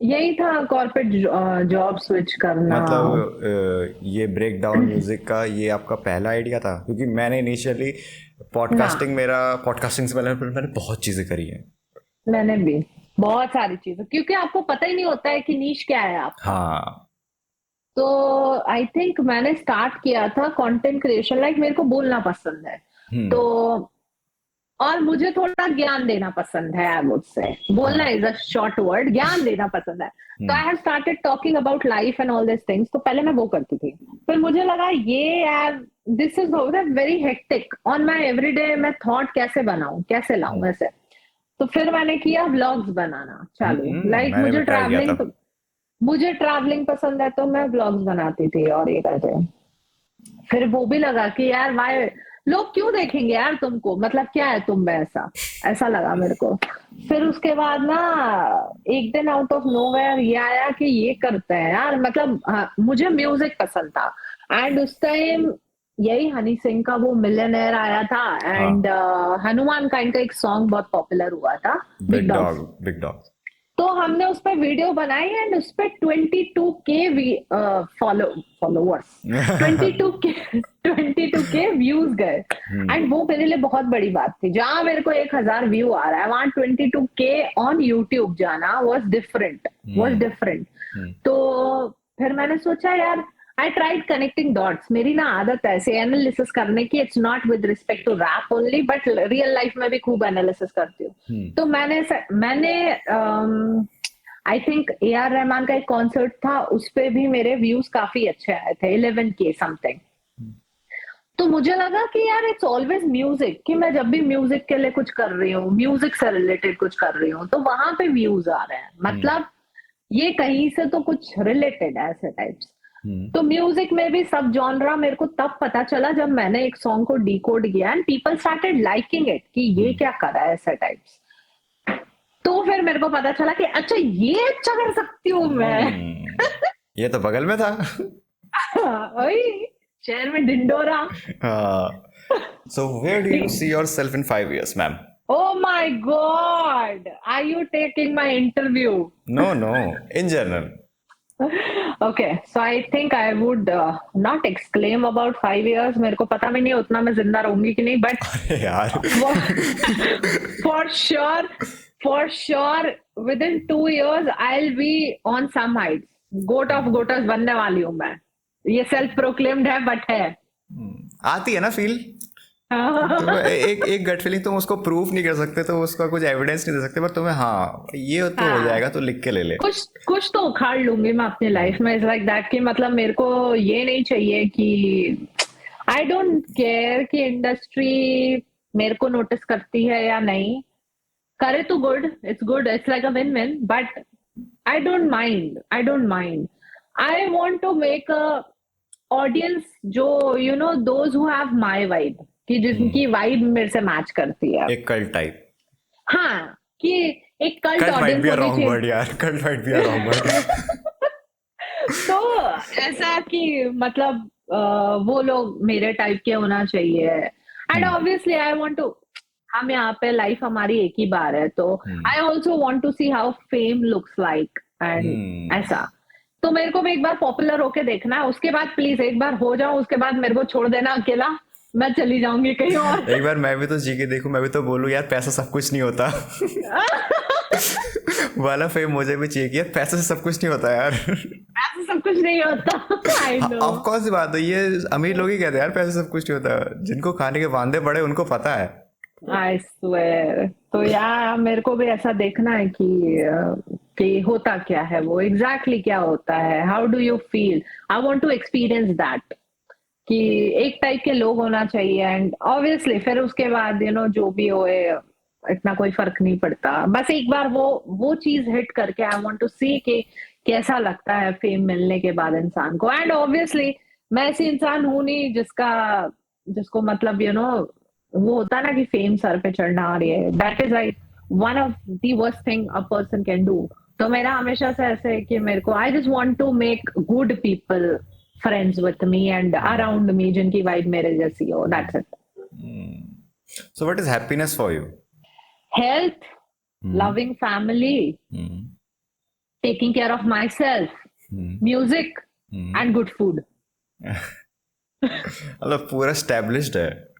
यही था, कॉर्पोरेट जॉब स्विच करना। मतलब ये ब्रेक डाउन म्यूजिक का ये आपका पहला आइडिया था? क्योंकि मैंने इनिशियली ना, पॉडकास्टिंग से पहले मैंने बहुत चीज़ें करी हैं। मैंने भी बहुत सारी चीजें, क्योंकि आपको पता ही नहीं होता है कि नीश क्या है आपका। हाँ। तो आई थिंक मैंने स्टार्ट किया था कंटेंट क्रिएशन, लाइक मेरे को बोलना पसंद है, तो और मुझे थोड़ा ज्ञान देना पसंद है, आई वुड से बोलना हाँ। इज अ शॉर्ट वर्ड, ज्ञान देना पसंद है। तो आई have started talking about life and all this things. तो पहले मैं वो करती थी, फिर मुझे लगा ये यार this is very hectic on my everyday, मैं थॉट कैसे बनाऊं, कैसे लाऊं ऐसे। तो फिर मैंने किया व्लॉग्स बनाना चालू, लाइक मैंने भी ट्राई किया था। मुझे ट्रैवलिंग पसंद है, तो मैं व्लॉग्स बनाती थी और ये करते। फिर वो भी लगा कि यार वाई, लोग क्यों देखेंगे यार तुमको, मतलब क्या है तुम में ऐसा, ऐसा लगा मेरे को। फिर उसके बाद ना एक दिन आउट ऑफ नोवेयर ये आया कि ये करते हैं यार, मतलब मुझे म्यूजिक पसंद था, एंड उस टाइम यही हनी सिंह का वो मिलियनेयर आया था, एंड हाँ, हनुमान काइंड का एक सॉन्ग बहुत पॉपुलर हुआ था, big big dogs. Dog, big dog. तो हमने उस पर वीडियो बनाई एंड उस पर 22K फॉलोवर्स 22K व्यूज गए एंड वो मेरे लिए बहुत बड़ी बात थी। जहां मेरे को 1000 व्यू आ रहा है वहां 22K ऑन यूट्यूब जाना was different। तो फिर मैंने सोचा यार आई ट्राइड कनेक्टिंग डॉट्स। मेरी ना आदत है ऐसे एनालिसिस करने की, it's not with respect to rap only but real life में भी खूब एनालिसिस करती हूँ। तो मैंने आई थिंक AR रहमान का एक कॉन्सर्ट था, उस पे भी मेरे व्यूज काफी अच्छे आए थे, 11K समथिंग। तो मुझे लगा कि यार इट्स ऑलवेज म्यूजिक, कि मैं जब भी म्यूजिक के लिए कुछ कर रही हूँ, म्यूजिक से रिलेटेड कुछ कर रही हूँ, तो वहां पे व्यूज आ रहे हैं, मतलब ये कहीं से तो कुछ रिलेटेड है ऐसे टाइप्स। तो म्यूजिक में भी सब जॉनरा मेरे को तब पता चला जब मैंने एक सॉन्ग को डिकोड किया and people started liking it, कि ये क्या कर रहा है ऐसा टाइप्स। तो फिर मेरे को पता चला कि अच्छा ये अच्छा कर सकती हूँ मैं। ये तो बगल में था। वही शहर में Dhindora. So where do you see yourself in 5 years, ma'am? Oh my God, are you taking my interview? No, in general. Okay, so I think I would not exclaim about 5 years. मेरे को पता भी नहीं उतना मैं जिंदा रहूंगी कि नहीं, but अरे यार for sure within 2 years I'll be on some heights. Goat of goats बनने वाली हूँ मैं। ये सेल्फ प्रोक्लेम्ड है बट है। आती है ना फील। तो एक गट फीलिंग तुम उसको प्रूफ नहीं कर सकते, तो उसका कुछ एविडेंस नहीं दे सकते, पर तुम्हें हाँ ये तो हो जाएगा, तो लिख के ले ले। कुछ तो उखाड़ लूंगी मैं अपनी लाइफ में। इट्स लाइक दैट कि मतलब मेरे को ये नहीं चाहिए कि आई डोंट केयर कि इंडस्ट्री मेरे को नोटिस करती है या नहीं करे, तो good, it's like a win win, but I don't mind. I want to make a audience जो those who have my vibe, कि जिनकी वाइब मेरे से मैच करती है, एक कल्ट टाइप। हाँ, कि एक कल्ट ऑडियंस होनी चाहिए यार, cult might be a wrong word. तो ऐसा कि मतलब वो लोग मेरे टाइप के होना चाहिए। And obviously I want to, हम यहाँ पे लाइफ हमारी एक ही बार है, तो I also want to see how fame looks like and ऐसा। तो मेरे को भी एक बार पॉपुलर होके देखना है, उसके बाद प्लीज एक बार हो जाऊं, उसके बाद मेरे को छोड़ देना अकेला, मैं चली जाऊंगी कहीं और। एक बार मैं भी तो जी के देखूं, मैं भी तो बोलूं यार पैसा सब कुछ नहीं होता। वाला फेम मुझे भी चाहिए कि यार पैसे से सब कुछ नहीं होता यार। पैसे सब कुछ नहीं होता। अब कौन सी बात है, ये अमीर लोग ही कहते हैं यार पैसे सब कुछ नहीं होता, जिनको खाने के वांदे पड़े उनको पता है। I swear। तो यार मेरे को भी ऐसा देखना है कि होता क्या है, वो एग्जैक्टली क्या होता है, how do you feel, I want to experience that, कि एक टाइप के लोग होना चाहिए। एंड ऑब्वियसली फिर उसके बाद जो भी होए इतना कोई फर्क नहीं पड़ता, बस एक बार वो चीज हिट करके आई वांट टू सी कि कैसा लगता है फेम मिलने के बाद इंसान को। एंड ऑब्वियसली मैं ऐसी इंसान हूं नहीं जिसको मतलब वो होता है ना कि फेम सर पे चढ़ना आ रही है, that is like one of the worst thing a person can do. तो मेरा हमेशा से ऐसे है कि मेरे को I just want to make good people friends with me and around me, जिनकी वाइब मेरे जैसी हो, that's it. So what is happiness for you? Health, loving family, taking care of my self, music and good food. मतलब पूरा established है।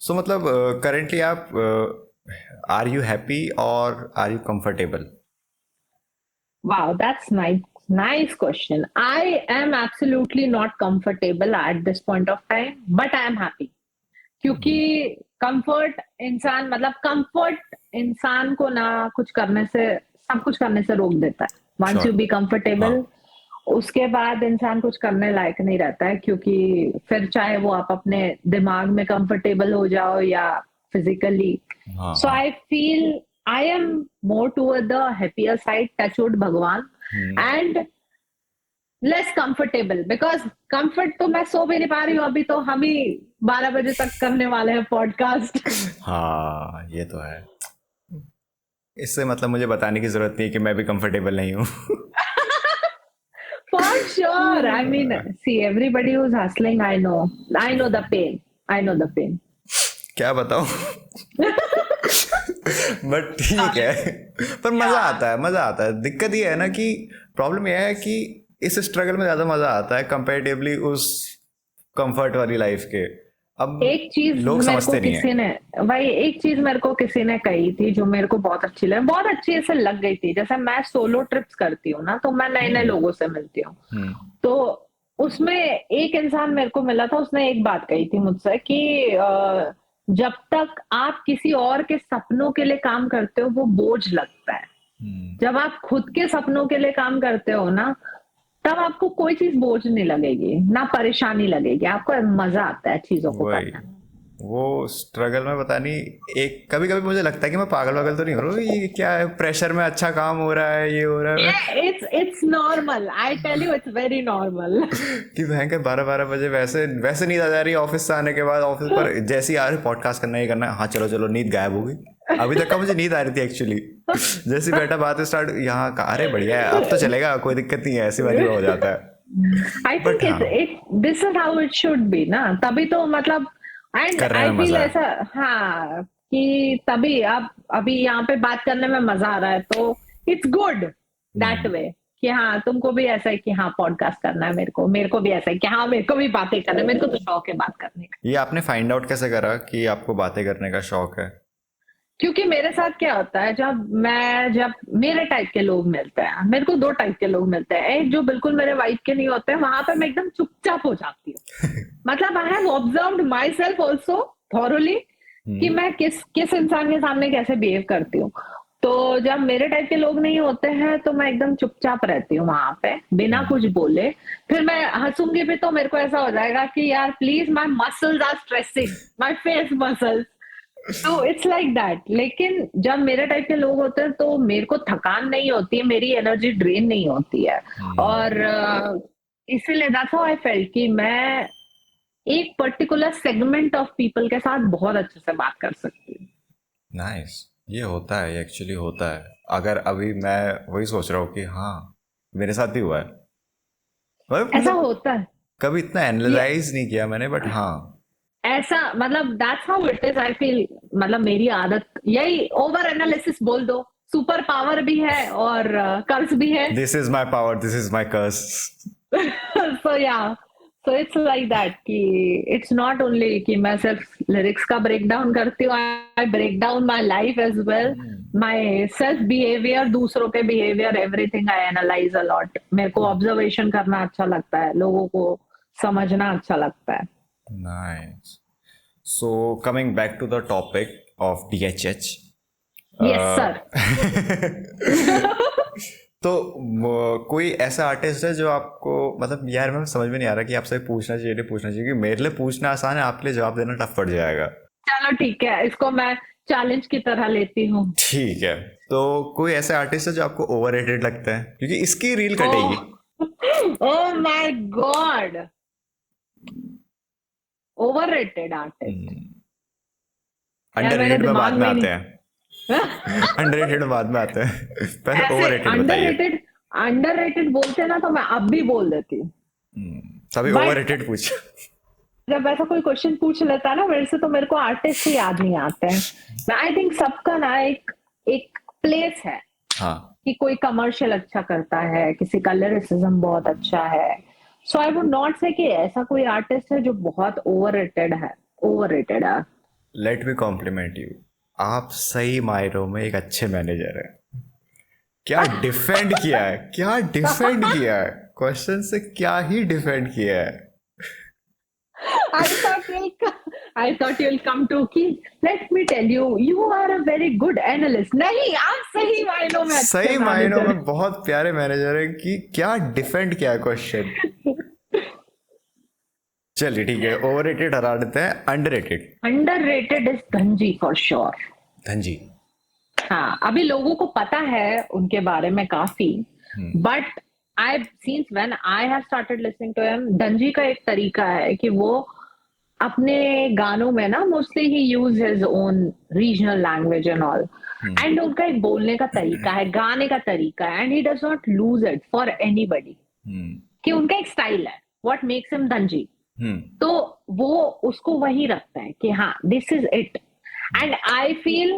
सो मतलब currently आप आर यू हैप्पी और are you comfortable? Wow, that's nice question. I am absolutely not comfortable at this point of time, but I am happy. क्योंकि comfort इंसान को ना कुछ करने से, सब कुछ करने से रोक देता है। Once you be comfortable, उसके बाद इंसान कुछ करने लायक नहीं रहता है, क्योंकि फिर चाहे वो आप अपने दिमाग में कंफर्टेबल हो जाओ या physically. So I feel I am more toward the happier side, touch wood भगवान, and less comfortable, because comfort तो मैं सो भी नहीं पा रही हूँ अभी, तो हम ही 12 बजे तक करने वाले हैं पॉडकास्ट। हाँ ये तो है, इससे मतलब मुझे बताने की जरूरत नहीं है कि मैं भी कंफर्टेबल नहीं हूँ। For sure. I mean, see, everybody who's hustling, I know the pain. I know the pain. क्या बताऊं? बट ठीक है, पर मजा आता है। दिक्कत ये है ना कि प्रॉब्लम ये है कि इस स्ट्रगल में ज्यादा मजा आता है कंपैरेटिवली उस कंफर्ट वाली लाइफ के। अब एक चीज लोग मेरे को समझते नहीं है। किसी ने भाई एक चीज मेरे को किसी ने कही थी जो मेरे को बहुत अच्छी लगी, बहुत अच्छी ऐसे लग गई थी। जैसे मैं सोलो ट्रिप्स करती हूँ ना, तो मैं नए नए लोगों से मिलती हूँ। तो उसमें एक इंसान मेरे को मिला था, उसने एक बात कही थी मुझसे कि जब तक आप किसी और के सपनों के लिए काम करते हो वो बोझ लगता है। जब आप खुद के सपनों के लिए काम करते हो ना, तब आपको कोई चीज बोझ नहीं लगेगी, ना परेशानी लगेगी, आपको मजा आता है चीजों को वही, करने में। वो स्ट्रगल में पता नहीं, एक कभी कभी मुझे लगता है कि मैं पागल वागल तो नहीं हो रहा हूँ, ये क्या है, प्रेशर में अच्छा काम हो रहा है, ये हो रहा है It's normal. I tell you, it's very normal. कि भयंकर 12-12 बजे वैसे वैसे नींद आ जा रही है ऑफिस से आने के बाद। ऑफिस पर जैसे ही आ रहे पॉडकास्ट करना ही करना है, हाँ चलो चलो, नींद गायब हो गई। अभी तक का मुझे नींद आ रही थी एक्चुअली, जैसे ही बैठा बात स्टार्ट यहाँ का, अरे बढ़िया है अब तो चलेगा, कोई दिक्कत नहीं है, ऐसी वाली हो जाता है। I बट think हाँ, this is how it should be ना, तभी तो मतलब, and करने I में feel मजा है। ऐसा, हाँ, कि तभी अब अभी यहाँ पे बात करने में मजा आ रहा है, तो it's good that way कि हाँ तुमको भी ऐसा है कि हाँ पॉडकास्ट करना है, मेरे को भी ऐसा है कि हाँ मेरे को भी बातें करना है, मेरे को तो शौक है बात करने का। ये आपने फाइंड आउट कैसे करा कि आपको बातें करने का शौक है? क्योंकि मेरे साथ क्या होता है, जब मेरे टाइप के लोग मिलते हैं, मेरे को दो टाइप के लोग मिलते हैं। एक जो बिल्कुल मेरे वाइब के नहीं होते हैं, वहां पे मैं एकदम चुपचाप हो जाती हूँ। मतलब I have observed my self also thoroughly कि मैं किस किस इंसान के सामने कैसे बिहेव करती हूँ। तो जब मेरे टाइप के लोग नहीं होते हैं तो मैं एकदम चुपचाप रहती हूँ वहां पे बिना कुछ बोले। फिर मैं हंसूंगी भी तो मेरे को ऐसा हो जाएगा कि यार please, my muscles are stressing, my face muscles, तो इट्स लाइक दैट। लेकिन जब मेरे टाइप के लोग होते हैं तो मेरे को थकान नहीं होती है, मेरी एनर्जी ड्रेन नहीं होती है। और इसीलिए दैट्स हाउ आई फेल्ट कि मैं एक पर्टिकुलर सेगमेंट ऑफ पीपल के साथ बहुत अच्छे से बात कर सकती हूँ। नाइस, ये होता है, एक्चुअली होता है। अगर अभी मैं वही सोच रहा हूँ कि हाँ मेरे साथ भी हुआ है, ऐसा मतलब होता है कभी इतना ये, एनालाइज नहीं किया मैंने, बट हाँ। ऐसा मतलब that's how it is, I feel. मतलब मेरी आदत यही, ओवर एनालिसिस बोल दो, सुपर पावर भी है और कर्ज भी है। This is my power, this is my curse. So yeah, so it's like that कि it's not only कि मैं सिर्फ लिरिक्स का ब्रेक डाउन करती हूँ, I break down my life as well, my self behavior, दूसरों के behavior, everything I analyze a lot। मेरे को ऑब्जर्वेशन करना अच्छा लगता है, लोगों को समझना अच्छा लगता है। Nice. So coming back to the topic of DHH, yes sir. तो कोई ऐसा आर्टिस्ट है जो आपको, मतलब यार मैं समझ में नहीं आ रहा कि आपसे पूछना चाहिए नहीं पूछना चाहिए, क्योंकि मेरे लिए पूछना आसान है, आपके लिए जवाब देना टफ पड़ जाएगा। चलो ठीक है, इसको मैं चैलेंज की तरह लेती हूँ। ठीक है, तो कोई ऐसा आर्टिस्ट है जो आपको ओवररेटेड लगता है, क्योंकि इसकी रील कटेगी। ओह माय गॉड, ओवररेटेड आर्टिस्ट यार मेरे अंडररेटेड में बाद दिमाग में में आते नहीं। हैं। अंडररेटेड में बाद में आते हैं, पहले ऐसे ओवररेटेड बताइए। अंडररेटेड बोलते ना तो मैं अब भी बोल देती। सभी बट ओवररेटेड पूछ। जब ऐसा कोई क्वेश्चन पूछ लेता है ना मेरे से, तो मेरे को आर्टिस्ट ही याद नहीं आते हैं। आई थिंक सबका ना एक एक प्लेस है हाँ, कि कोई कमर्शियल अच्छा करता है, किसी का लिरिसिज्म बहुत अच्छा है। सो आई वुड नॉट से कि ऐसा कोई आर्टिस्ट है जो बहुत ओवररेटेड है। ओवररेटेड है। लेट मी कॉम्प्लीमेंट यू, आप सही मायनों में एक अच्छे मैनेजर हैं। क्या डिफेंड किया है, क्या डिफेंड किया है, क्वेश्चन से क्या ही डिफेंड किया है। I thought you'll come to कि let me tell you, you are a very good analyst। नहीं, आप सही मायनों में अच्छे सही मायनों मैनेजर में बहुत प्यारे मैनेजर हैं कि क्या डिफेंड किया है क्वेश्चन। चलिए ठीक है, ओवररेटेड हटा देते हैं, underrated. Underrated is Dhanji for sure. Dhanji. हाँ, अभी लोगों को पता है उनके बारे में काफी, but I since when I have started listening to him, Dhanji का एक तरीका है कि वो अपने गानों में ना mostly he use his own regional language and all, and उनका एक बोलने का तरीका है, गाने का तरीका है, and he does not lose it for anybody, कि उनका एक स्टाइल है, व्हाट मेक्स हिम धनजी। तो वो उसको वही रखते हैं कि हाँ this is it. And I feel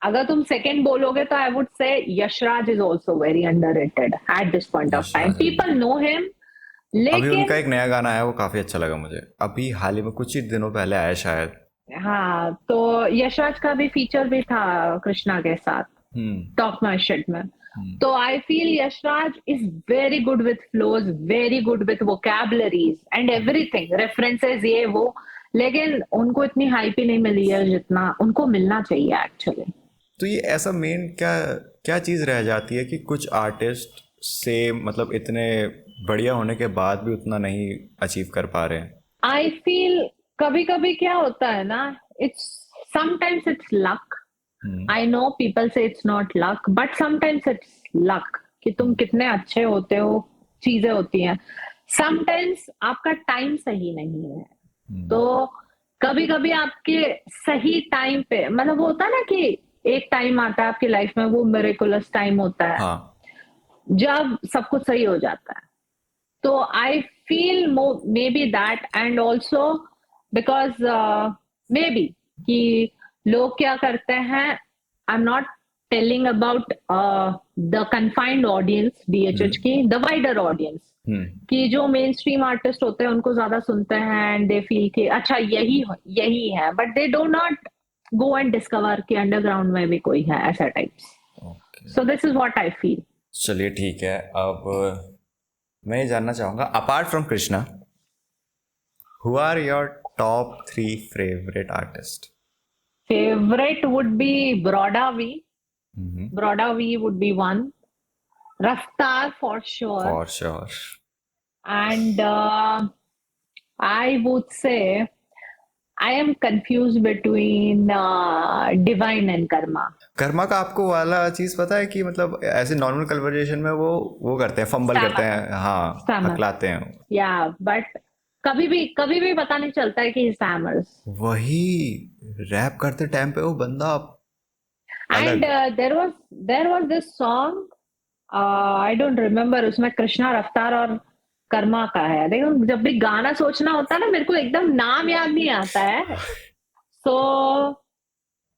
अगर तुम सेकंड बोलोगे तो I would say Yashraj is also very underrated at this point of time. Yashraj people know him, अभी उनका लेकिन एक नया गाना आया, वो काफी अच्छा लगा मुझे, अभी हाल ही में कुछ ही दिनों पहले आया शायद। हाँ, तो यशराज का भी फीचर भी था कृष्णा के साथ हम्म। टॉक माय शिट में. हम्म। तो I feel Yashraj is very good with flows, very good with vocabularies and everything, references ये वो. लेकिन उनको इतनी हाइप ही नहीं मिली है जितना उनको मिलना चाहिए एक्चुअली. तो ये ऐसा मेन क्या क्या चीज़ रह जाती है कि कुछ आर्टिस्ट से मतलब इतने बढ़िया होने के बाद भी उतना नहीं अचीव कर पा रहे हैं? आई फील कभी कभी क्या होता है ना, it's sometimes it's luck. Hmm. I know people say it's not luck, but sometimes it's luck कि तुम हम्म। कितने अच्छे होते हो, चीजें होती हैं. समटाइम्स आपका टाइम सही नहीं है. हम्म। तो कभी कभी आपके सही टाइम पे, मतलब वो होता है ना कि एक टाइम आता है आपकी लाइफ में, वो मिरेकुलस टाइम होता है हाँ। जब सब कुछ सही हो जाता है. तो I feel maybe that, and also because maybe कि लोग क्या करते हैं, I am not telling about the confined audience DHH hmm. की, द वाइडर ऑडियंस, हम्म। कि जो मेन स्ट्रीम आर्टिस्ट होते हैं उनको ज्यादा सुनते हैं एंड दे फील कि अच्छा यही यही है, but they do not go and discover कि अंडरग्राउंड में भी कोई है ऐसा types. Okay. So this is what I feel. चलिए ठीक है, अब मैं ये जानना चाहूँगा, apart from Krishna, who are your top 3 favourite artist? Favorite would be Broda V. Hmm. Broda V would be one. Raftar for sure. For sure. And I would say I am confused between Divine and Karma. Karma का आपको वाला चीज़ पता है कि मतलब ऐसे normal conversation में वो करते हैं, फंबल करते Stammer. हैं, हाँ, Stammer. हकलाते हैं। Yeah, but कभी भी पता नहीं चलता है कि he stammers. वही रैप करते टाइम पे वो बंदा And अलग। there was this song, I don't remember, उसमें कृष्णा, रफ्तार और कर्मा का है. लेकिन जब भी गाना सोचना होता है ना, मेरे को एकदम नाम याद नहीं आता है. सो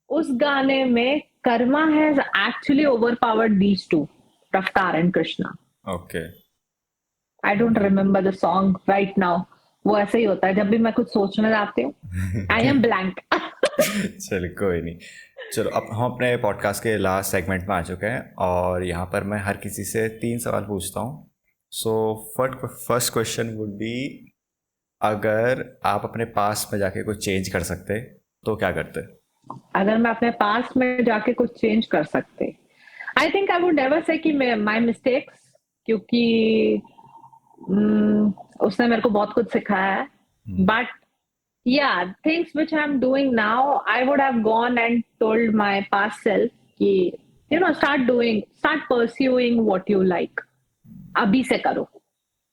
उस गाने में Karma has actually overpowered these two, Raftaar and Krishna. Okay. I don't remember the song right now. वो ऐसे ही होता है जब भी मैं कुछ सोचने जाती हूँ, आई एम ब्लैंक. चलो कोई नहीं। चलो, अब हम अपने पॉडकास्ट के लास्ट सेगमेंट में आ चुके हैं और यहाँ पर मैं हर किसी से 3 सवाल पूछता हूँ. So first question would be, अगर आप अपने पास में जाके कुछ चेंज कर सकते तो क्या करते? अगर मैं अपने पास में जाके कुछ चेंज कर सकते, आई think I would never say कि माई मिस्टेक्स, क्योंकि उसने मेरे को बहुत कुछ सिखाया है. But yeah, things which I'm doing now, I would have gone and told my past self कि start pursuing what you like. अभी से करो.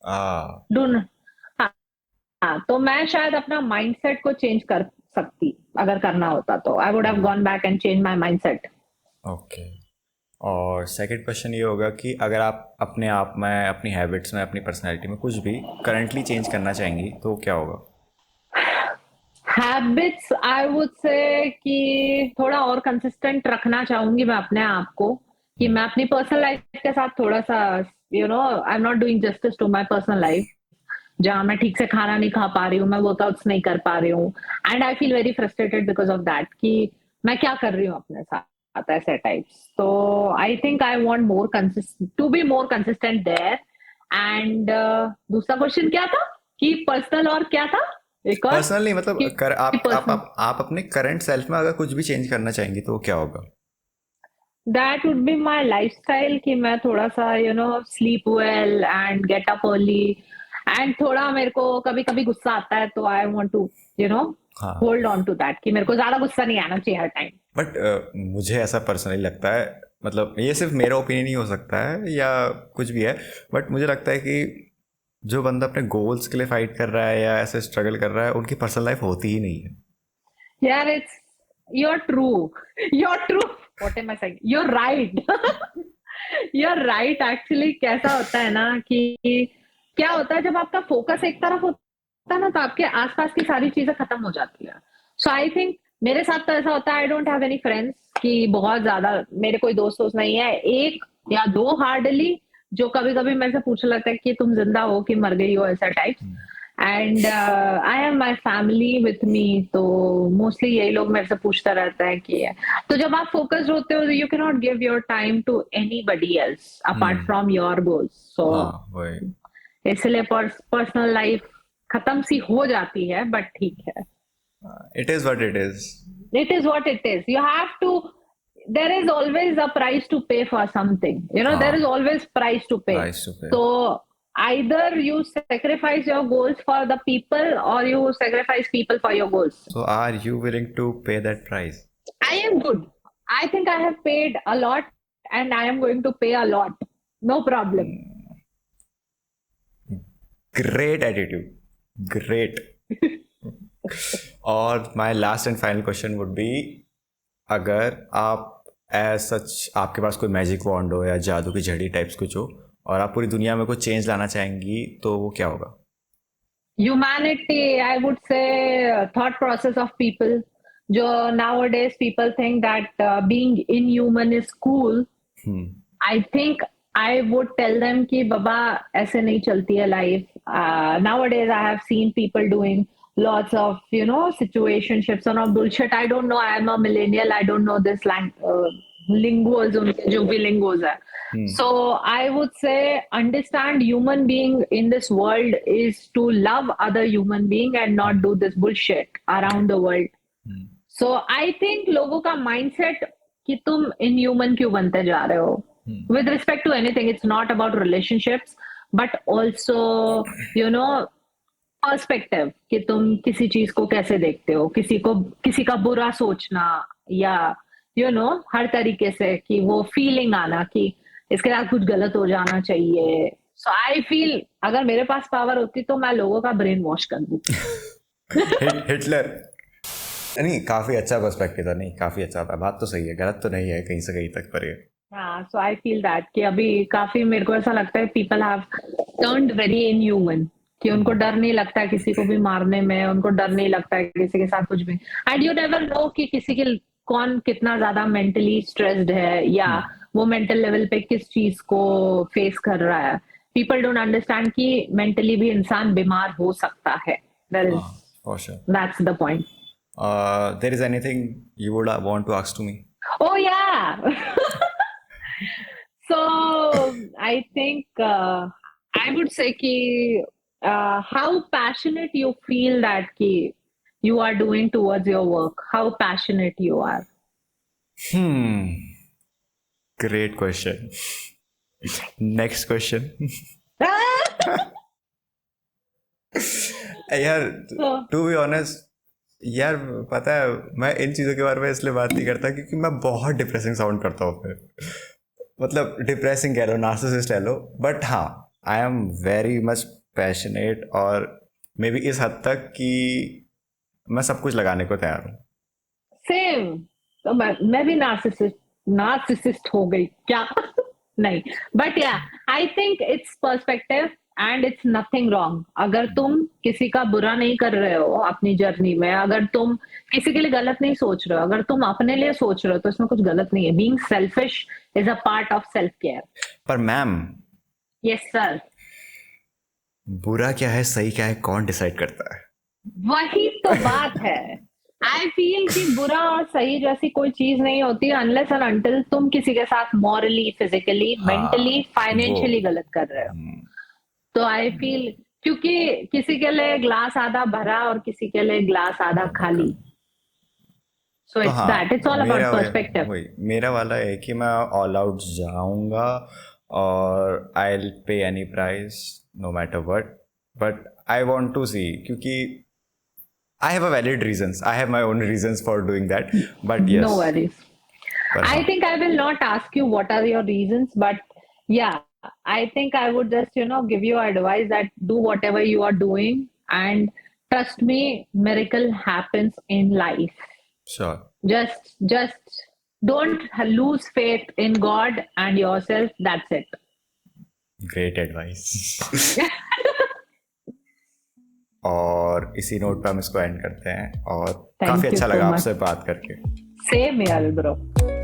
आ डोंट. हाँ, हाँ, तो मैं शायद अपना माइंडसेट को चेंज कर सकती, अगर करना होता तो I would have gone back and change my mindset. Okay. और सेकंड क्वेश्चन ये होगा कि अगर आप अपने आप में, अपनी हैबिट्स में, अपनी पर्सनैलिटी में कुछ भी करंटली चेंज करना चाहेंगी तो क्या होगा? हैबिट्स आई वुड से कि थोड़ा और कंसिस्टेंट रखना चाहूंगी मैं अपने आप को, कि मैं अपनी पर्सनल लाइफ के साथ थोड़ा सा I am not doing justice to my personal life, जहां मैं ठीक से खाना नहीं खा पा रही हूँ, मैं वर्कआउट्स नहीं कर पा रही हूँ, and I feel very frustrated because of that कि मैं क्या कर रही हूँ अपने साथ, ऐसे टाइप्स. तो I think I want more to be more consistent there. And दूसरा क्वेश्चन क्या था कि पर्सनल और क्या था एक और? पर्सनल नहीं, मतलब कि कर पर्सनल, आप अपने करंट सेल्फ में अगर कुछ भी चेंज करना चाहेंगी तो वो क्या होगा? That would be my lifestyle, कि मैं थोड़ा सा sleep well and get up early, and थोड़ा मेरे को कभी कभी गुस्सा आता है, तो आई वांट टू हाँ। होल्ड ऑन टू दैट, कि मेरे को ज्यादा गुस्सा नहीं आना चाहिए हर टाइम. बट मुझे ऐसा पर्सनली लगता है, मतलब ये सिर्फ मेरा ओपिनियन ही हो सकता है या कुछ भी है, बट मुझे लगता है कि जो बंदा अपने गोल्स के लिए फाइट कर रहा है या ऐसे स्ट्रगल कर रहा है, उनकी पर्सनल लाइफ होती ही नहीं है. यार it's you're true. You're true. What am I saying? You're right. You're right. Actually, कैसा होता है ना कि क्या होता है जब आपका फोकस एक तरफ होता है ना, तो आपके आसपास की सारी चीजें खत्म हो जाती है. सो आई थिंक मेरे साथ तो ऐसा होता है, I don't have any friends कि बहुत ज्यादा मेरे कोई दोस्त नहीं है, एक या दो हार्डली, जो कभी कभी मेरे से पूछने लगता है कि तुम जिंदा हो कि मर गई हो, ऐसा type. And I have my family with me, तो मोस्टली यही लोग मेरे से पूछता रहता है कि तो जब आप फोकस्ड होते हो you can not give your time to anybody else apart from your goals. So हाँ वही. इसलिए पर्सनल लाइफ खत्म सी हो जाती है, बट ठीक है. It is what it is. It is what it is. You have to, there is always a price to pay for something, there is always price to pay. Price to pay. So either you sacrifice your goals for the people, or you sacrifice people for your goals. So are you willing to pay that price? I am good. I think I have paid a lot, and I am going to pay a lot. No problem. Great attitude. Great. और my last and final question would be, अगर आप सच आपके पास कोई magic wand हो या जादू की झड़ी टाइप्स कुछ हो और आप पूरी दुनिया में कोई चेंज लाना चाहेंगी, तो वो क्या होगा? Humanity, I would say, thought process of people. जो nowadays people think that being inhuman is cool. I think I would tell them कि बाबा ऐसे नहीं चलती है life. Nowadays I have seen people doing lots of situationships and all bullshit. I don't know, I am a millennial, I don't know this lingos, उनके जो भी lingos है. So I would say understand human being in this world is to love other human being and not do this bullshit around the world. So I think लोगों का mindset कि तुम inhuman क्यों बनते जा रहे हो, with respect to anything, it's not about relationships but also perspective कि तुम किसी चीज को कैसे देखते हो, किसी का बुरा सोचना या हर तरीके से कि वो फीलिंग आना कि इसके साथ कुछ गलत हो जाना चाहिए. सो आई फील अगर मेरे पास पावर होती तो मैं लोगों का ब्रेन वॉश कर दूं. हिटलर. नहीं, काफी अच्छा पर्सपेक्टिव था. नहीं, काफी अच्छा था. बात तो सही है, गलत तो नहीं है कहीं से कहीं तक पर. हाँ, सो आई फील दैट कि अभी काफी मेरे को ऐसा लगता है people have turned very inhuman, कि उनको डर नहीं लगता है किसी को भी मारने में, उनको डर नहीं लगता है किसी के साथ कुछ भी. एंड यू नेवर नो कि किसी के कौन कितना ज्यादा मेंटली स्ट्रेस्ड है या वो मेंटल लेवल पे किस चीज को फेस कर रहा है. पीपल डोंट अंडरस्टैंड कि मेंटली भी इंसान बीमार हो सकता है. That's the point. There is anything you would want to ask to me? Oh yeah. So I think I would say कि how passionate you feel that कि you are doing towards your work, how passionate you are. Great question. Next question. यार to be honest, यार पता है मैं इन चीज़ों के बारे में इसलिए बात नहीं करता क्योंकि मैं बहुत डिप्रेसिंग साउंड करता हूँ. फिर मतलब डिप्रेसिंग कह लो, नार्सिसिस्ट कह लो, बट हाँ I am very much passionate और मे बी इस हद तक कि मैं सब कुछ लगाने को तैयार हूँ. सेम. तो मैं भी नार्सिसिस्ट हो गई क्या? नहीं, बट या I think it's perspective and it's nothing wrong. अगर तुम किसी का बुरा नहीं कर रहे हो अपनी जर्नी में, अगर तुम किसी के लिए गलत नहीं सोच रहे हो, अगर तुम अपने लिए सोच रहे हो तो इसमें कुछ गलत नहीं है. Being selfish is a part of self care. पर मैम, यस सर, बुरा क्या है सही क्या है कौन डिसाइड करता है? वही तो बात है. आई फील कि बुरा और सही जैसी कोई चीज नहीं होती अनलेस एंड अनटिल तुम किसी के साथ मॉरली, फिजिकली, मेंटली, फाइनेंशियली गलत कर रहे हो. तो आई फील क्योंकि किसी के लिए ग्लास आधा भरा और किसी के लिए ग्लास आधा खाली. So it's that, it's all about perspective. मेरा वाला है कि मैं ऑल आउट जाऊंगा और I will pay any price no matter what, but I want to see, क्योंकि I have a valid reasons. I have my own reasons for doing that. But yes. No worries. I think I will not ask you what are your reasons, but yeah, I think I would just, give you advice that do whatever you are doing and trust me, miracle happens in life. Sure. Just don't lose faith in God and yourself. That's it. Great advice. और इसी note पे हम इसको and करते हैं और काफी अच्छा लगा आपसे बात करके. Same here, bro.